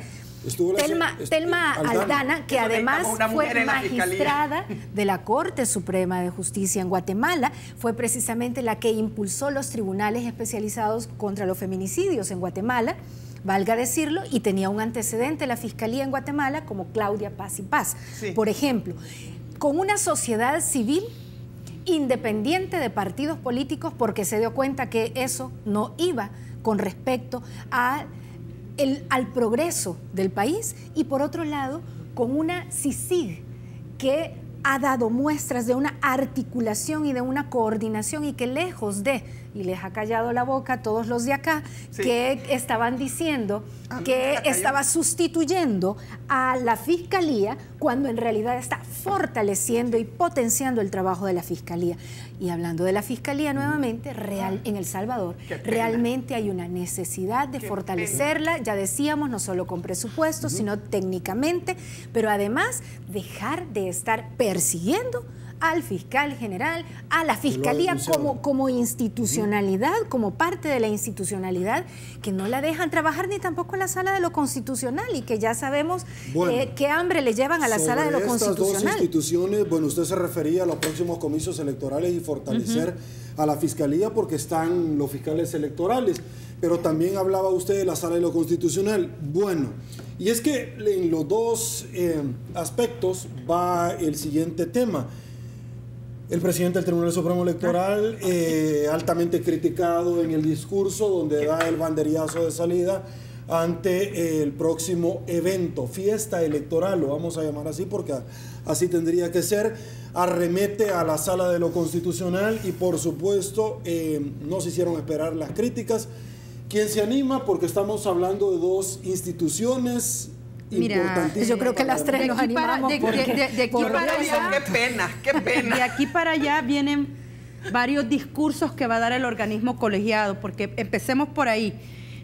Telma Aldana, que además fue magistrada de la Corte Suprema de Justicia en Guatemala, fue precisamente la que impulsó los tribunales especializados contra los feminicidios en Guatemala, valga decirlo, y tenía un antecedente la Fiscalía en Guatemala como Claudia Paz y Paz. Por ejemplo, con una sociedad civil independiente de partidos políticos, porque se dio cuenta que eso no iba con respecto al progreso del país, y por otro lado, con una CICIG que ha dado muestras de una articulación y de una coordinación, y que lejos de, y les ha callado la boca a todos los de acá, que estaban diciendo que estaba sustituyendo a la Fiscalía, cuando en realidad está fortaleciendo y potenciando el trabajo de la Fiscalía. Y hablando de la Fiscalía nuevamente, en El Salvador, realmente hay una necesidad de fortalecerla, ya decíamos, no solo con presupuestos, sino técnicamente, pero además dejar de estar persiguiendo al fiscal general, a la fiscalía como institucionalidad, como parte de la institucionalidad, que no la dejan trabajar ni tampoco en la sala de lo constitucional, y que ya sabemos qué hambre le llevan a la sala de lo constitucional. Estas dos instituciones, usted se refería a los próximos comicios electorales y fortalecer a la fiscalía, porque están los fiscales electorales, pero también hablaba usted de la sala de lo constitucional. Bueno, y es que en los dos aspectos va el siguiente tema. El presidente del Tribunal Supremo Electoral, altamente criticado en el discurso donde da el banderillazo de salida ante el próximo evento, fiesta electoral, lo vamos a llamar así porque así tendría que ser. Arremete a la Sala de lo Constitucional y por supuesto no se hicieron esperar las críticas. ¿Quién se anima? Porque estamos hablando de dos instituciones. Mira, yo creo que las tres nos animamos. De aquí para allá, qué pena, qué pena. De aquí para allá vienen varios discursos que va a dar el organismo colegiado, porque empecemos por ahí.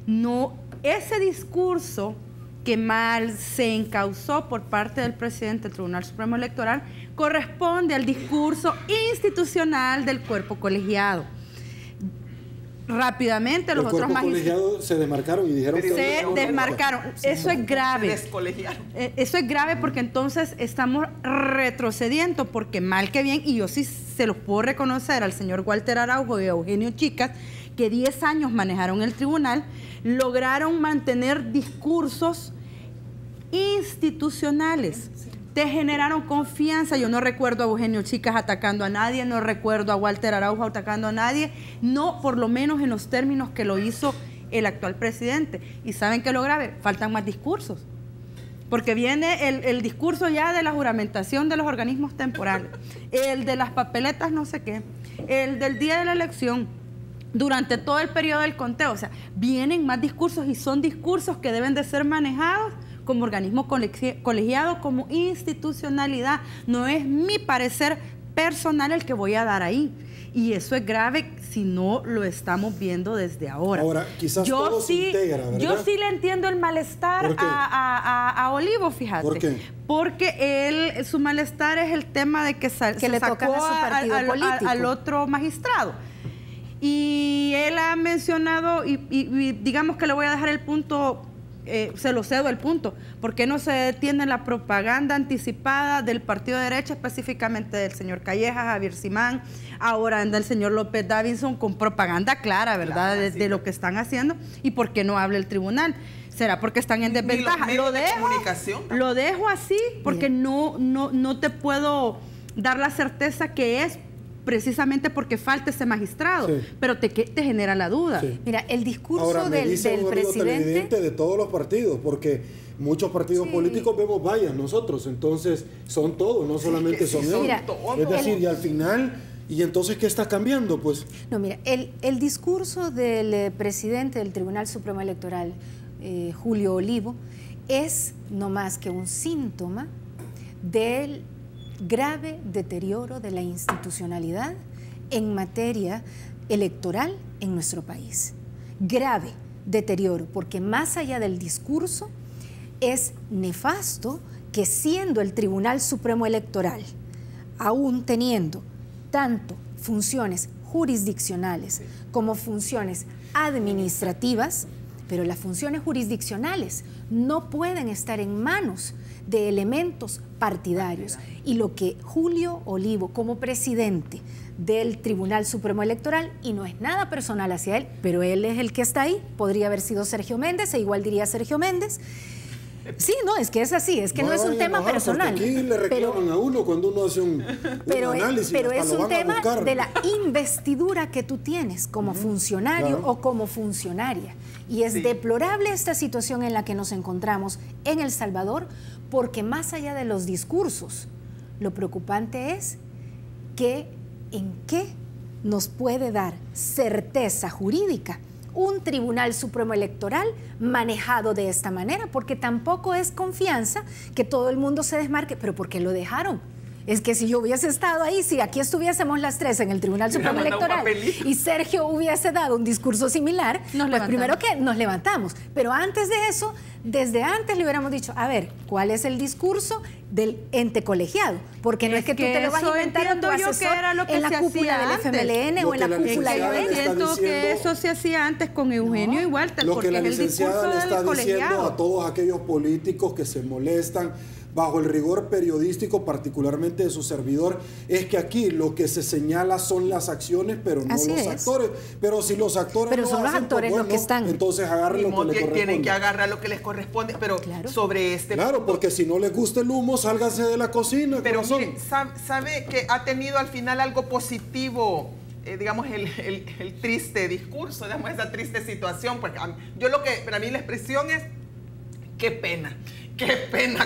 No, ese discurso que mal se encauzó por parte del presidente del Tribunal Supremo Electoral corresponde al discurso institucional del cuerpo colegiado. Rápidamente los otros magistrados se desmarcaron y dijeron que se desmarcaron. Eso es grave. Se descolegiaron. Eso es grave porque entonces estamos retrocediendo, porque mal que bien, y yo sí se los puedo reconocer al señor Walter Araujo y a Eugenio Chicas, que 10 años manejaron el tribunal, lograron mantener discursos institucionales. Te generaron confianza. Yo no recuerdo a Eugenio Chicas atacando a nadie, no recuerdo a Walter Araujo atacando a nadie, no por lo menos en los términos que lo hizo el actual presidente. ¿Y saben qué es lo grave? Faltan más discursos. Porque viene el discurso ya de la juramentación de los organismos temporales, el de las papeletas no sé qué, el del día de la elección, durante todo el periodo del conteo. O sea, vienen más discursos y son discursos que deben de ser manejados como organismo colegiado, como institucionalidad. No es mi parecer personal el que voy a dar ahí. Y eso es grave si no lo estamos viendo desde ahora. Ahora, quizás todo se integra, ¿verdad? Yo sí le entiendo el malestar a Olivo, fíjate. ¿Por qué? Porque su malestar es el tema de que le sacó al otro magistrado. Y él ha mencionado, y digamos que le voy a dejar el punto, se lo cedo el punto. ¿Por qué no se detiene la propaganda anticipada del partido de derecha, específicamente del señor Callejas, Javier Simán? Ahora anda el señor López Davidson con propaganda clara, ¿verdad? Claro, de lo que están haciendo. ¿Y por qué no habla el tribunal? ¿Será porque están en desventaja? Lo dejo así porque no te puedo dar la certeza que es precisamente porque falta ese magistrado, sí, pero te genera la duda. Sí. Mira, el discurso del presidente de todos los partidos, porque muchos partidos políticos vemos vallas nosotros, entonces son todos, no solamente son ellos. Mira, es decir, y al final, ¿y entonces qué está cambiando? Pues no, mira, el discurso del presidente del Tribunal Supremo Electoral, Julio Olivo, es no más que un síntoma del grave deterioro de la institucionalidad en materia electoral en nuestro país. Grave deterioro, porque más allá del discurso, es nefasto que siendo el Tribunal Supremo Electoral, aún teniendo tanto funciones jurisdiccionales como funciones administrativas, pero las funciones jurisdiccionales no pueden estar en manos de elementos partidarios. Y lo que Julio Olivo, como presidente del Tribunal Supremo Electoral, y no es nada personal hacia él, pero él es el que está ahí, podría haber sido Sergio Méndez, e igual diría Sergio Méndez. Sí, no, es que es así, es que no es un tema personal. Aquí le reclaman a uno cuando uno hace un análisis. Pero es un tema de la investidura que tú tienes como funcionario o como funcionaria. Y es deplorable esta situación en la que nos encontramos en El Salvador, porque más allá de los discursos, lo preocupante es que en qué nos puede dar certeza jurídica un Tribunal Supremo Electoral manejado de esta manera, porque tampoco es confianza que todo el mundo se desmarque. ¿Pero por qué lo dejaron? Es que si yo hubiese estado ahí, si aquí estuviésemos las tres en el Tribunal Supremo Electoral y Sergio hubiese dado un discurso similar, pues primero que nos levantamos. Pero antes de eso, desde antes le hubiéramos dicho, a ver, ¿cuál es el discurso del ente colegiado? Porque no es que tú te lo vas a inventar en tu asesor en la cúpula del FMLN o en la cúpula de OEN. Siento que eso se hacía antes con Eugenio y Walter, porque es el discurso le está del colegiado. Diciendo a todos aquellos políticos que se molestan bajo el rigor periodístico, particularmente de su servidor, es que aquí lo que se señala son las acciones, pero no los actores. Pero si los actores pero son los actores los que están. Entonces agarren lo que les corresponde. Tienen que agarrar lo que les corresponde, pero sobre este punto, porque si no les gusta el humo, sálganse de la cocina. Pero mire, sabe que ha tenido al final algo positivo digamos, el triste discurso, digamos, esa triste situación. Pues yo para mí la expresión es, qué pena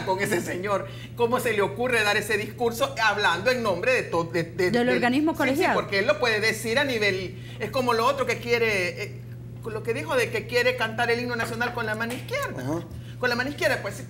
con ese señor, cómo se le ocurre dar ese discurso hablando en nombre de todo del organismo colegiado. Sí, porque él lo puede decir a nivel, es como lo otro que quiere, lo que dijo de que quiere cantar el himno nacional con la mano izquierda. Con la mano izquierda, pues.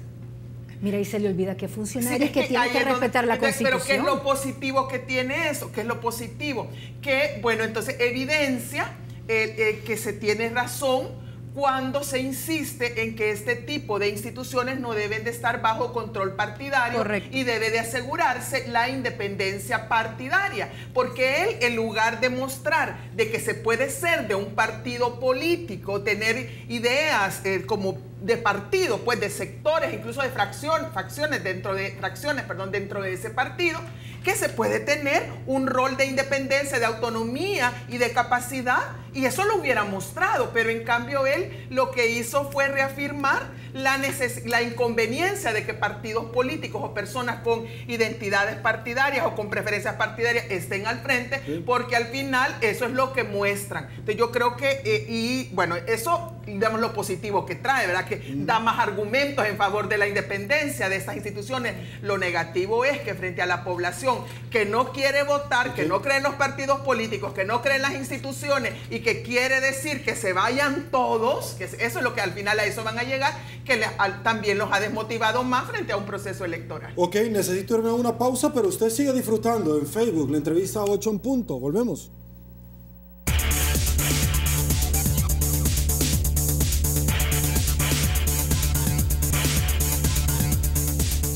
Mira, y se le olvida que funcionarios que tienen que respetar la Constitución. Pero ¿qué es lo positivo que tiene eso? ¿Qué es lo positivo? Que, bueno, entonces evidencia que se tiene razón cuando se insiste en que este tipo de instituciones no deben de estar bajo control partidario. Correcto. Y debe de asegurarse la independencia partidaria, porque él, en lugar de mostrar de que se puede ser de un partido político, tener ideas como de partido, pues de sectores, incluso de facciones dentro de ese partido, que se puede tener un rol de independencia, de autonomía y de capacidad, y eso lo hubiera mostrado, pero en cambio él lo que hizo fue reafirmar la inconveniencia de que partidos políticos o personas con identidades partidarias o con preferencias partidarias estén al frente, porque al final eso es lo que muestran. Entonces yo creo que, y bueno, eso, digamos, lo positivo que trae, ¿verdad? Que da más argumentos en favor de la independencia de estas instituciones. Lo negativo es que frente a la población que no quiere votar, que no cree en los partidos políticos, que no cree en las instituciones y que quiere decir que se vayan todos, que eso es lo que al final a eso van a llegar, que también los ha desmotivado más frente a un proceso electoral. Ok, necesito irme a una pausa, pero usted sigue disfrutando en Facebook la entrevista 8 en punto. Volvemos.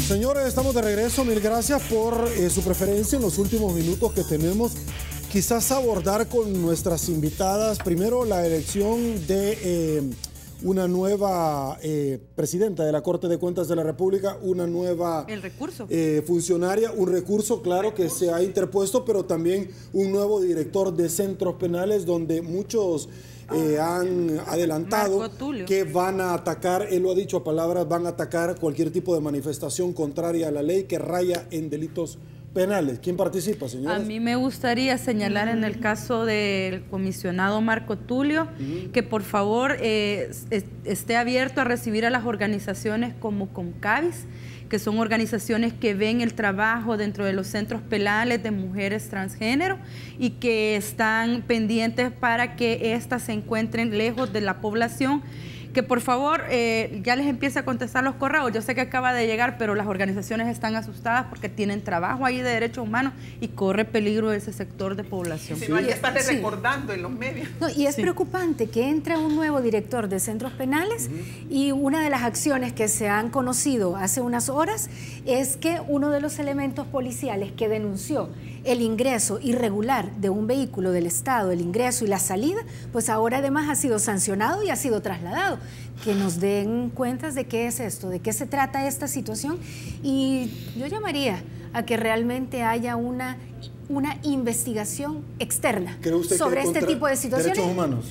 Señores, estamos de regreso. Mil gracias por su preferencia en los últimos minutos que tenemos. Quizás abordar con nuestras invitadas primero la elección de una nueva presidenta de la Corte de Cuentas de la República, una nueva funcionaria, un recurso, claro, que se ha interpuesto, pero también un nuevo director de centros penales donde muchos han adelantado que van a atacar, él lo ha dicho a palabras, van a atacar cualquier tipo de manifestación contraria a la ley que raya en delitos penales. ¿Quién participa, señora? A mí me gustaría señalar en el caso del comisionado Marco Tulio que por favor esté abierto a recibir a las organizaciones como Concavis, que son organizaciones que ven el trabajo dentro de los centros penales de mujeres transgénero y que están pendientes para que éstas se encuentren lejos de la población. Que por favor ya les empiece a contestar los correos. Yo sé que acaba de llegar, pero las organizaciones están asustadas porque tienen trabajo ahí de derechos humanos y corre peligro ese sector de población. Si no, hay que estarle recordando en los medios. No, y es preocupante que entre un nuevo director de centros penales y una de las acciones que se han conocido hace unas horas es que uno de los elementos policiales que denunció el ingreso irregular de un vehículo del Estado, el ingreso y la salida, pues ahora además ha sido sancionado y ha sido trasladado. Que nos den cuentas de qué es esto, de qué se trata esta situación, y yo llamaría a que realmente haya una investigación externa sobre este tipo de situaciones. ¿Derechos humanos?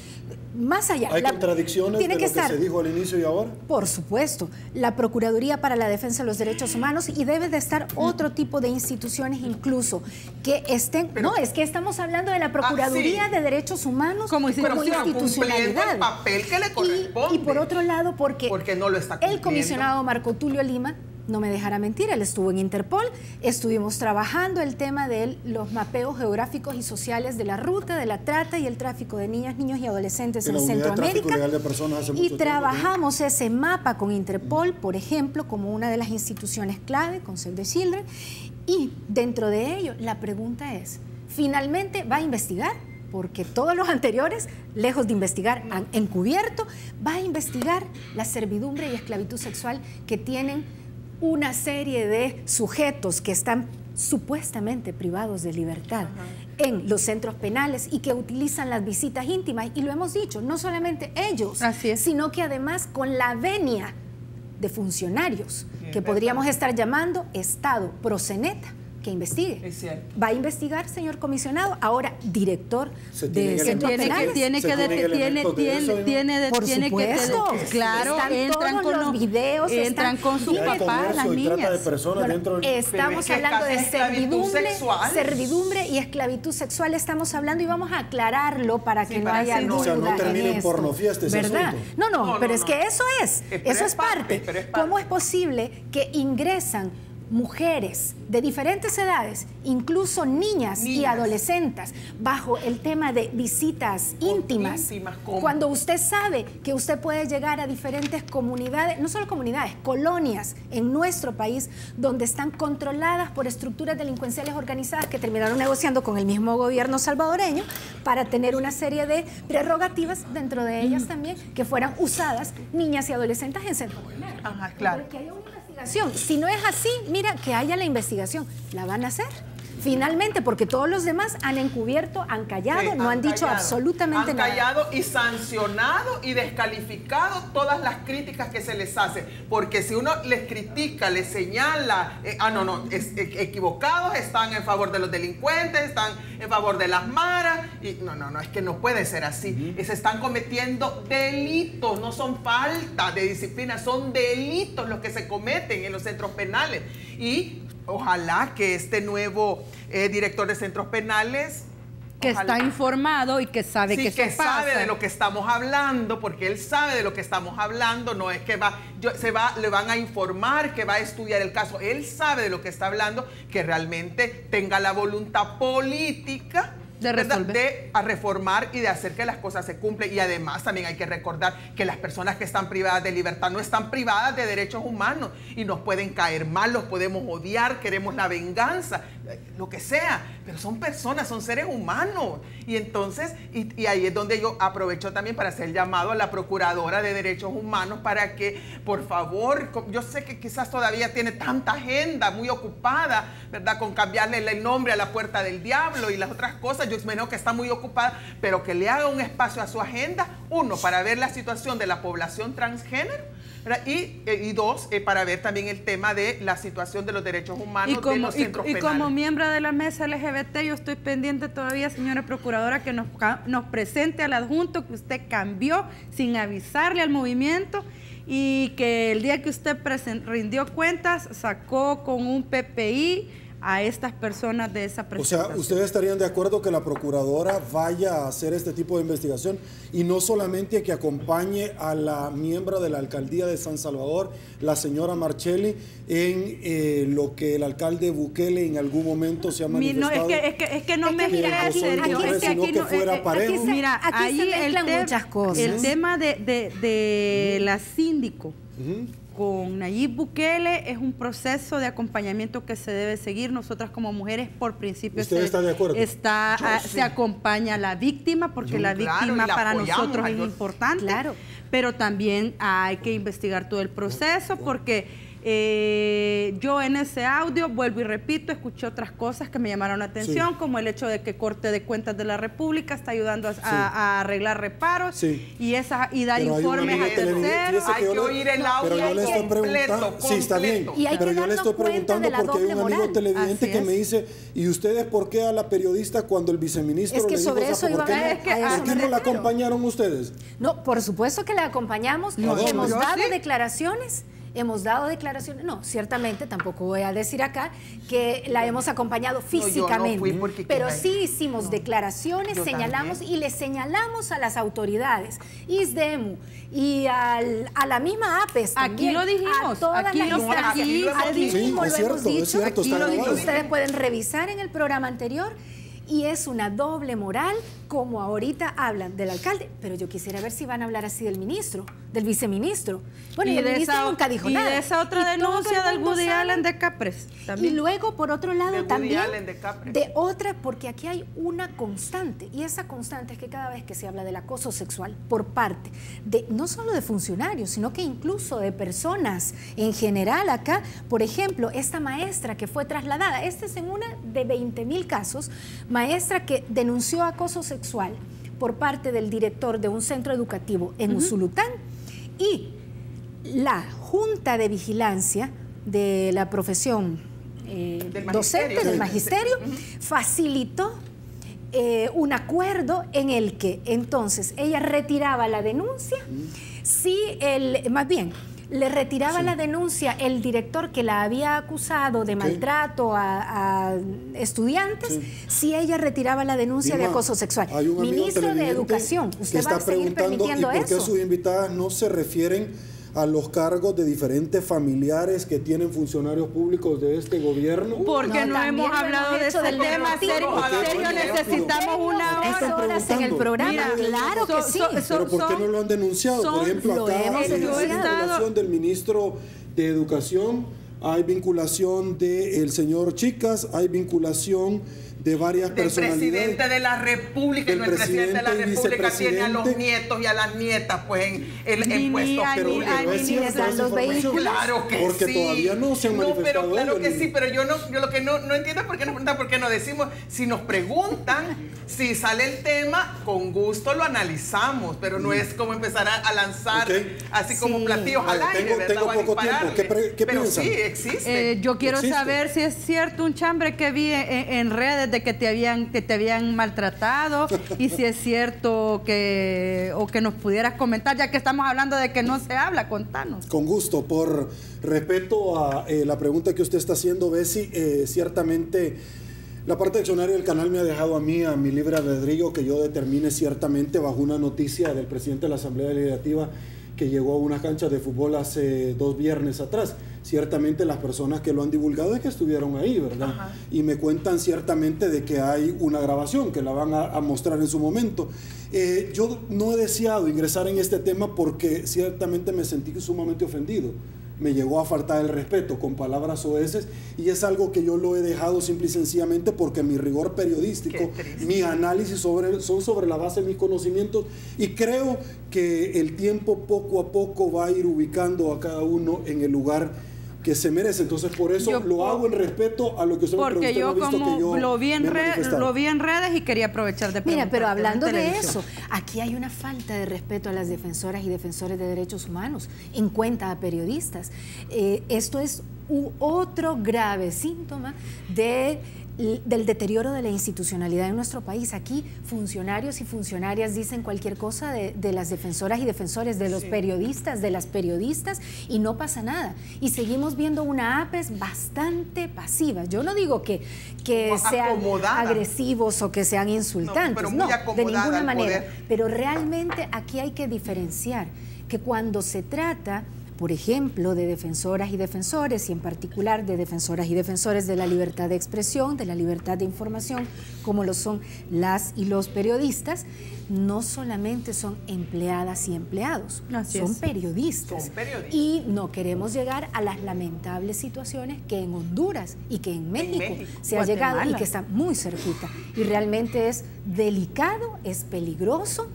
Más allá. ¿Hay contradicciones de lo que se dijo al inicio y ahora? Por supuesto. La Procuraduría para la Defensa de los Derechos Humanos, y debe de estar otro tipo de instituciones incluso que estén... No, es que estamos hablando de la Procuraduría de Derechos Humanos como institucionalidad. El papel que le corresponde. Y por otro lado, porque no lo está cumpliendo. El comisionado Marco Tulio Lima, no me dejará mentir, él estuvo en Interpol, estuvimos trabajando el tema de los mapeos geográficos y sociales de la ruta, de la trata y el tráfico de niñas, niños y adolescentes en Centroamérica, y trabajamos ese mapa con Interpol, por ejemplo, como una de las instituciones clave, con Save the Children, y dentro de ello la pregunta es, ¿finalmente va a investigar? Porque todos los anteriores, lejos de investigar, han encubierto, va a investigar la servidumbre y esclavitud sexual que tienen una serie de sujetos que están supuestamente privados de libertad en los centros penales y que utilizan las visitas íntimas, y lo hemos dicho, no solamente ellos, sino que además con la venia de funcionarios que podríamos estar llamando Estado proxeneta que investigue. Es cierto. Va a investigar, señor comisionado, ahora director de centros penales. Por supuesto, claro, entran con los videos, entran con sus papás, las niñas. Trata de personas dentro del... Estamos hablando de servidumbre y esclavitud sexual, estamos hablando y vamos a aclararlo para que no haya duda. O sea, no termine en pornofiesta ese ¿verdad? asunto. No, pero es que eso es parte. ¿Cómo es posible que ingresan mujeres de diferentes edades, incluso niñas y adolescentes, bajo el tema de visitas íntimas, cuando usted sabe que usted puede llegar a diferentes comunidades, no solo comunidades, colonias en nuestro país, donde están controladas por estructuras delincuenciales organizadas que terminaron negociando con el mismo gobierno salvadoreño para tener una serie de prerrogativas, dentro de ellas también, que fueran usadas niñas y adolescentes en centros penales. Ajá, claro. Porque hay una investigación. Si no es así, mira, que haya la investigación. ¿La van a hacer? Finalmente, porque todos los demás han encubierto, han callado, no han dicho absolutamente nada. Han callado y sancionado y descalificado todas las críticas que se les hace. Porque si uno les critica, les señala, equivocados, están en favor de los delincuentes, están en favor de las maras. Y no, es que no puede ser así. Se están cometiendo delitos, no son falta de disciplina, son delitos los que se cometen en los centros penales. Y ojalá que este nuevo director de centros penales está informado y que sabe que eso pasa. Sabe de lo que estamos hablando, porque él sabe de lo que estamos hablando. No es que le van a informar, que va a estudiar el caso. Él sabe de lo que está hablando, que realmente tenga la voluntad política de reformar y de hacer que las cosas se cumplan. Y además también hay que recordar que las personas que están privadas de libertad no están privadas de derechos humanos y nos pueden caer mal, los podemos odiar, queremos la venganza, lo que sea, pero son personas, son seres humanos. Y entonces, y ahí es donde yo aprovecho también para hacer el llamado a la Procuradora de Derechos Humanos para que, por favor, yo sé que quizás todavía tiene tanta agenda muy ocupada, ¿verdad? Con cambiarle el nombre a la Puerta del Diablo y las otras cosas. Yo imagino que está muy ocupada, pero que le haga un espacio a su agenda, uno, para ver la situación de la población transgénero, ¿verdad? Y dos, para ver también el tema de la situación de los derechos humanos de los centros penales. Y como miembro de la mesa LGBT, yo estoy pendiente todavía, señora Procuradora, que nos presente al adjunto que usted cambió sin avisarle al movimiento y que el día que usted rindió cuentas sacó con un PPI a estas personas de esa presentación. O sea, ¿ustedes estarían de acuerdo que la Procuradora vaya a hacer este tipo de investigación y no solamente que acompañe a la miembro de la Alcaldía de San Salvador, la señora Marchelli, en lo que el alcalde Bukele en algún momento se ha manifestado? Es que no me mezcla Mira, aquí se mezclan muchas cosas. El tema de la síndico con Nayib Bukele es un proceso de acompañamiento que se debe seguir. Nosotras como mujeres, por principio, ¿usted está de acuerdo? Se acompaña a la víctima, porque la víctima para nosotros es importante, pero también hay que investigar todo el proceso, porque yo en ese audio, vuelvo y repito, escuché otras cosas que me llamaron la atención, como el hecho de que Corte de Cuentas de la República está ayudando a arreglar reparos y dar informes a terceros. Hay que oír el audio completo. Sí, está bien, pero yo le estoy preguntando porque hay un amigo televidente que me dice, ¿y ustedes por qué a la periodista cuando el viceministro le dijo, ¿por qué no la acompañaron ustedes? No, por supuesto que la acompañamos, hemos dado declaraciones. No, ciertamente tampoco voy a decir acá que la hemos acompañado físicamente, pero sí hicimos declaraciones, señalamos y le señalamos a las autoridades, ISDEMU y a la misma APES también, aquí lo dijimos, a todas aquí las instancias, aquí mismo lo hemos dicho, ustedes pueden revisar en el programa anterior. Y es una doble moral, como ahorita hablan del alcalde, pero yo quisiera ver si van a hablar así del ministro, del viceministro. Bueno, y el ministro nunca dijo nada. Y de esa otra denuncia del Woody Allen de Capres también. Y luego, por otro lado, también de otra, porque aquí hay una constante, y esa constante es que cada vez que se habla del acoso sexual por parte de, no solo de funcionarios, sino que incluso de personas en general acá, por ejemplo, esta maestra que fue trasladada, esta es en una de 20,000 casos, maestra que denunció acoso sexual por parte del director de un centro educativo en Usulután, y la Junta de Vigilancia de la Profesión docente del magisterio, facilitó un acuerdo en el que entonces ella retiraba la denuncia, más bien, le retiraba la denuncia el director que la había acusado de maltrato a estudiantes, si ella retiraba la denuncia de acoso sexual. Ministro de Educación, ¿usted va a seguir permitiendo eso? ¿Y por qué sus invitadas no se refieren a los cargos de diferentes familiares que tienen funcionarios públicos de este gobierno? Porque no hemos hablado de ese tema. Sergio, necesitamos una hora en el programa. Mira, claro que sí. ¿Pero por qué no lo han denunciado? Por ejemplo, acá en la vinculación del ministro de Educación, hay vinculación del señor Chicas, hay vinculación de varias personalidades. El presidente de la República, el presidente de la República tiene a los nietos y a las nietas pues en puestos. Los vehículos. Claro que porque sí. Todavía no se han manifestado. No, pero claro que sí, pero yo lo que no entiendo es por qué nos preguntan, porque nos decimos, si nos preguntan, si sale el tema, con gusto lo analizamos, pero no es como empezar a lanzar así como platillos al aire, ¿verdad? Tengo poco tiempo. ¿Qué pero piensan? sí, existe. Yo quiero saber si es cierto un chambre que vi en redes de que te habían maltratado y si es cierto que nos pudieras comentar, ya que estamos hablando de que no se habla, contanos. Con gusto, por respeto a la pregunta que usted está haciendo, Bessie, ciertamente la parte de accionario del canal me ha dejado a mi libre albedrío que yo determine ciertamente bajo una noticia del presidente de la Asamblea Legislativa que llegó a una cancha de fútbol hace 2 viernes atrás. Ciertamente las personas que lo han divulgado es que estuvieron ahí, ¿verdad? Ajá. Y me cuentan ciertamente de que hay una grabación que la van a mostrar en su momento. Yo no he deseado ingresar en este tema porque ciertamente me sentí sumamente ofendido. Me llegó a faltar el respeto con palabras soeces y es algo que yo lo he dejado simple y sencillamente porque mi rigor periodístico, mi análisis son sobre la base de mis conocimientos y creo que el tiempo poco a poco va a ir ubicando a cada uno en el lugar que se merece. Entonces por eso lo hago en respeto a lo que usted me preguntó. Porque yo como lo vi en redes y quería aprovechar de preguntar. Mira, pero hablando de eso, aquí hay una falta de respeto a las defensoras y defensores de derechos humanos en cuenta a periodistas. Esto es otro grave síntoma del deterioro de la institucionalidad en nuestro país. Aquí funcionarios y funcionarias dicen cualquier cosa de las defensoras y defensores, de los periodistas, de las periodistas, y no pasa nada. Y seguimos viendo una APES bastante pasiva. Yo no digo que sean agresivos o que sean insultantes, no, de ninguna manera. Pero realmente aquí hay que diferenciar que cuando se trata, por ejemplo, de defensoras y defensores, y en particular de defensoras y defensores de la libertad de expresión, de la libertad de información, como lo son las y los periodistas, no solamente son empleadas y empleados, son periodistas. Y no queremos llegar a las lamentables situaciones que en Honduras y que en México se ha llegado y que está muy cerquita. Y realmente es delicado, es peligroso.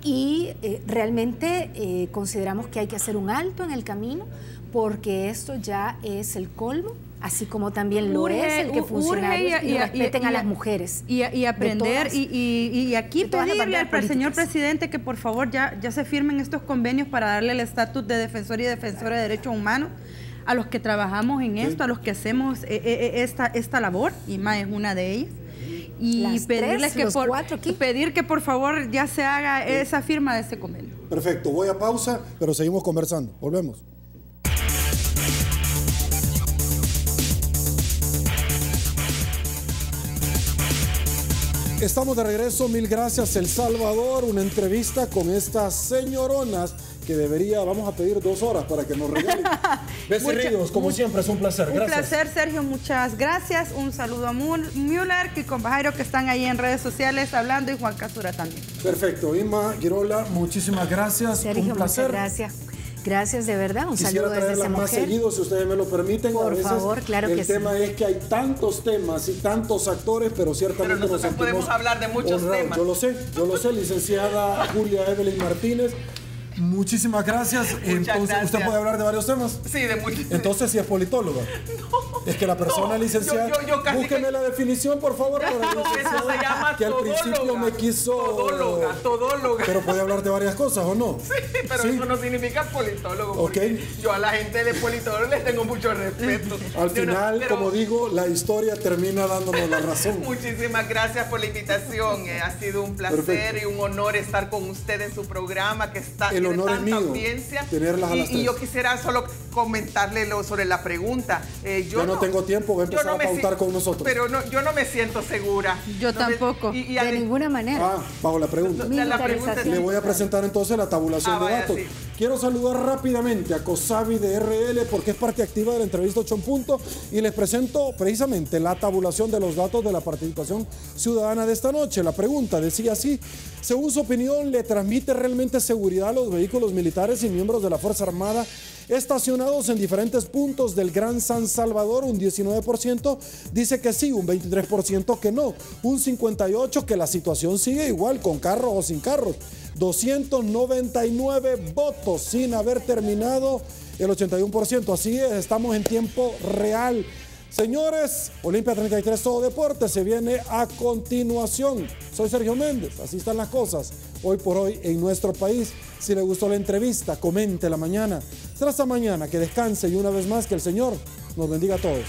Y realmente consideramos que hay que hacer un alto en el camino porque esto ya es el colmo, así como también lo es el que funcionarios respeten a las mujeres. Y aprender y aquí pedirle al señor presidente que por favor ya se firmen estos convenios para darle el estatus de defensor y defensora de derechos humanos a los que trabajamos en esto, a los que hacemos esta labor, y más es una de ellas. Y pedirles pedir que por favor ya se haga esa firma de ese convenio. Perfecto, voy a pausa, pero seguimos conversando. Volvemos. Estamos de regreso, mil gracias El Salvador, una entrevista con estas señoronas que vamos a pedir 2 horas para que nos regalen. Bessie Ríos, como siempre, es un placer. Gracias. Un placer, Sergio, muchas gracias. Un saludo a Müller, Kiko Bajairo, que están ahí en redes sociales hablando, y Juan Casura también. Perfecto. Inma Girola, muchísimas gracias. Sergio, un placer. Muchas gracias. Gracias de verdad, un saludo desde esa mujer. Más seguido, si ustedes me lo permiten. Por favor, claro que sí. El tema es que hay tantos temas y tantos actores, pero ciertamente pero nosotros podemos hablar de muchos temas. Yo lo sé, licenciada Julia Evelyn Martínez. Muchísimas gracias. Entonces, ¿usted puede hablar de varios temas? Sí, de muchos. Entonces, si es politóloga. No. Es que la persona licenciada... Búsqueme la definición, por favor. Eso se llama que al principio me quiso... Todóloga. Pero puede hablar de varias cosas, ¿o no? Sí, pero eso no significa politólogo. Okay. Yo a la gente de politólogo les tengo mucho respeto. Al final, como digo, la historia termina dándonos la razón. Muchísimas gracias por la invitación. Ha sido un placer y un honor estar con usted en su programa, que está el honor es mío, audiencia. Tenerlas a las 3. Y yo quisiera solo comentarle sobre la pregunta. Yo no tengo tiempo, voy a empezar a pautar con nosotros. Pero yo no me siento segura. Yo tampoco. De ninguna manera. Bajo la pregunta. Le voy a presentar entonces la tabulación de datos. Sí. Quiero saludar rápidamente a Cosavi de RL porque es parte activa de la entrevista 8 en punto y les presento precisamente la tabulación de los datos de la participación ciudadana de esta noche. La pregunta decía así: según su opinión, ¿le transmite realmente seguridad a los vehículos militares y miembros de la Fuerza Armada estacionados en diferentes puntos del Gran San Salvador? Un 19% dice que sí, un 23% que no, un 58% que la situación sigue igual, con carros o sin carros, 299 votos sin haber terminado el 81%. Así es, estamos en tiempo real. Señores, Olimpia 33 Todo Deporte se viene a continuación. Soy Sergio Méndez, así están las cosas hoy por hoy en nuestro país. Si le gustó la entrevista, comente la mañana. Hasta mañana, que descanse y una vez más que el Señor nos bendiga a todos.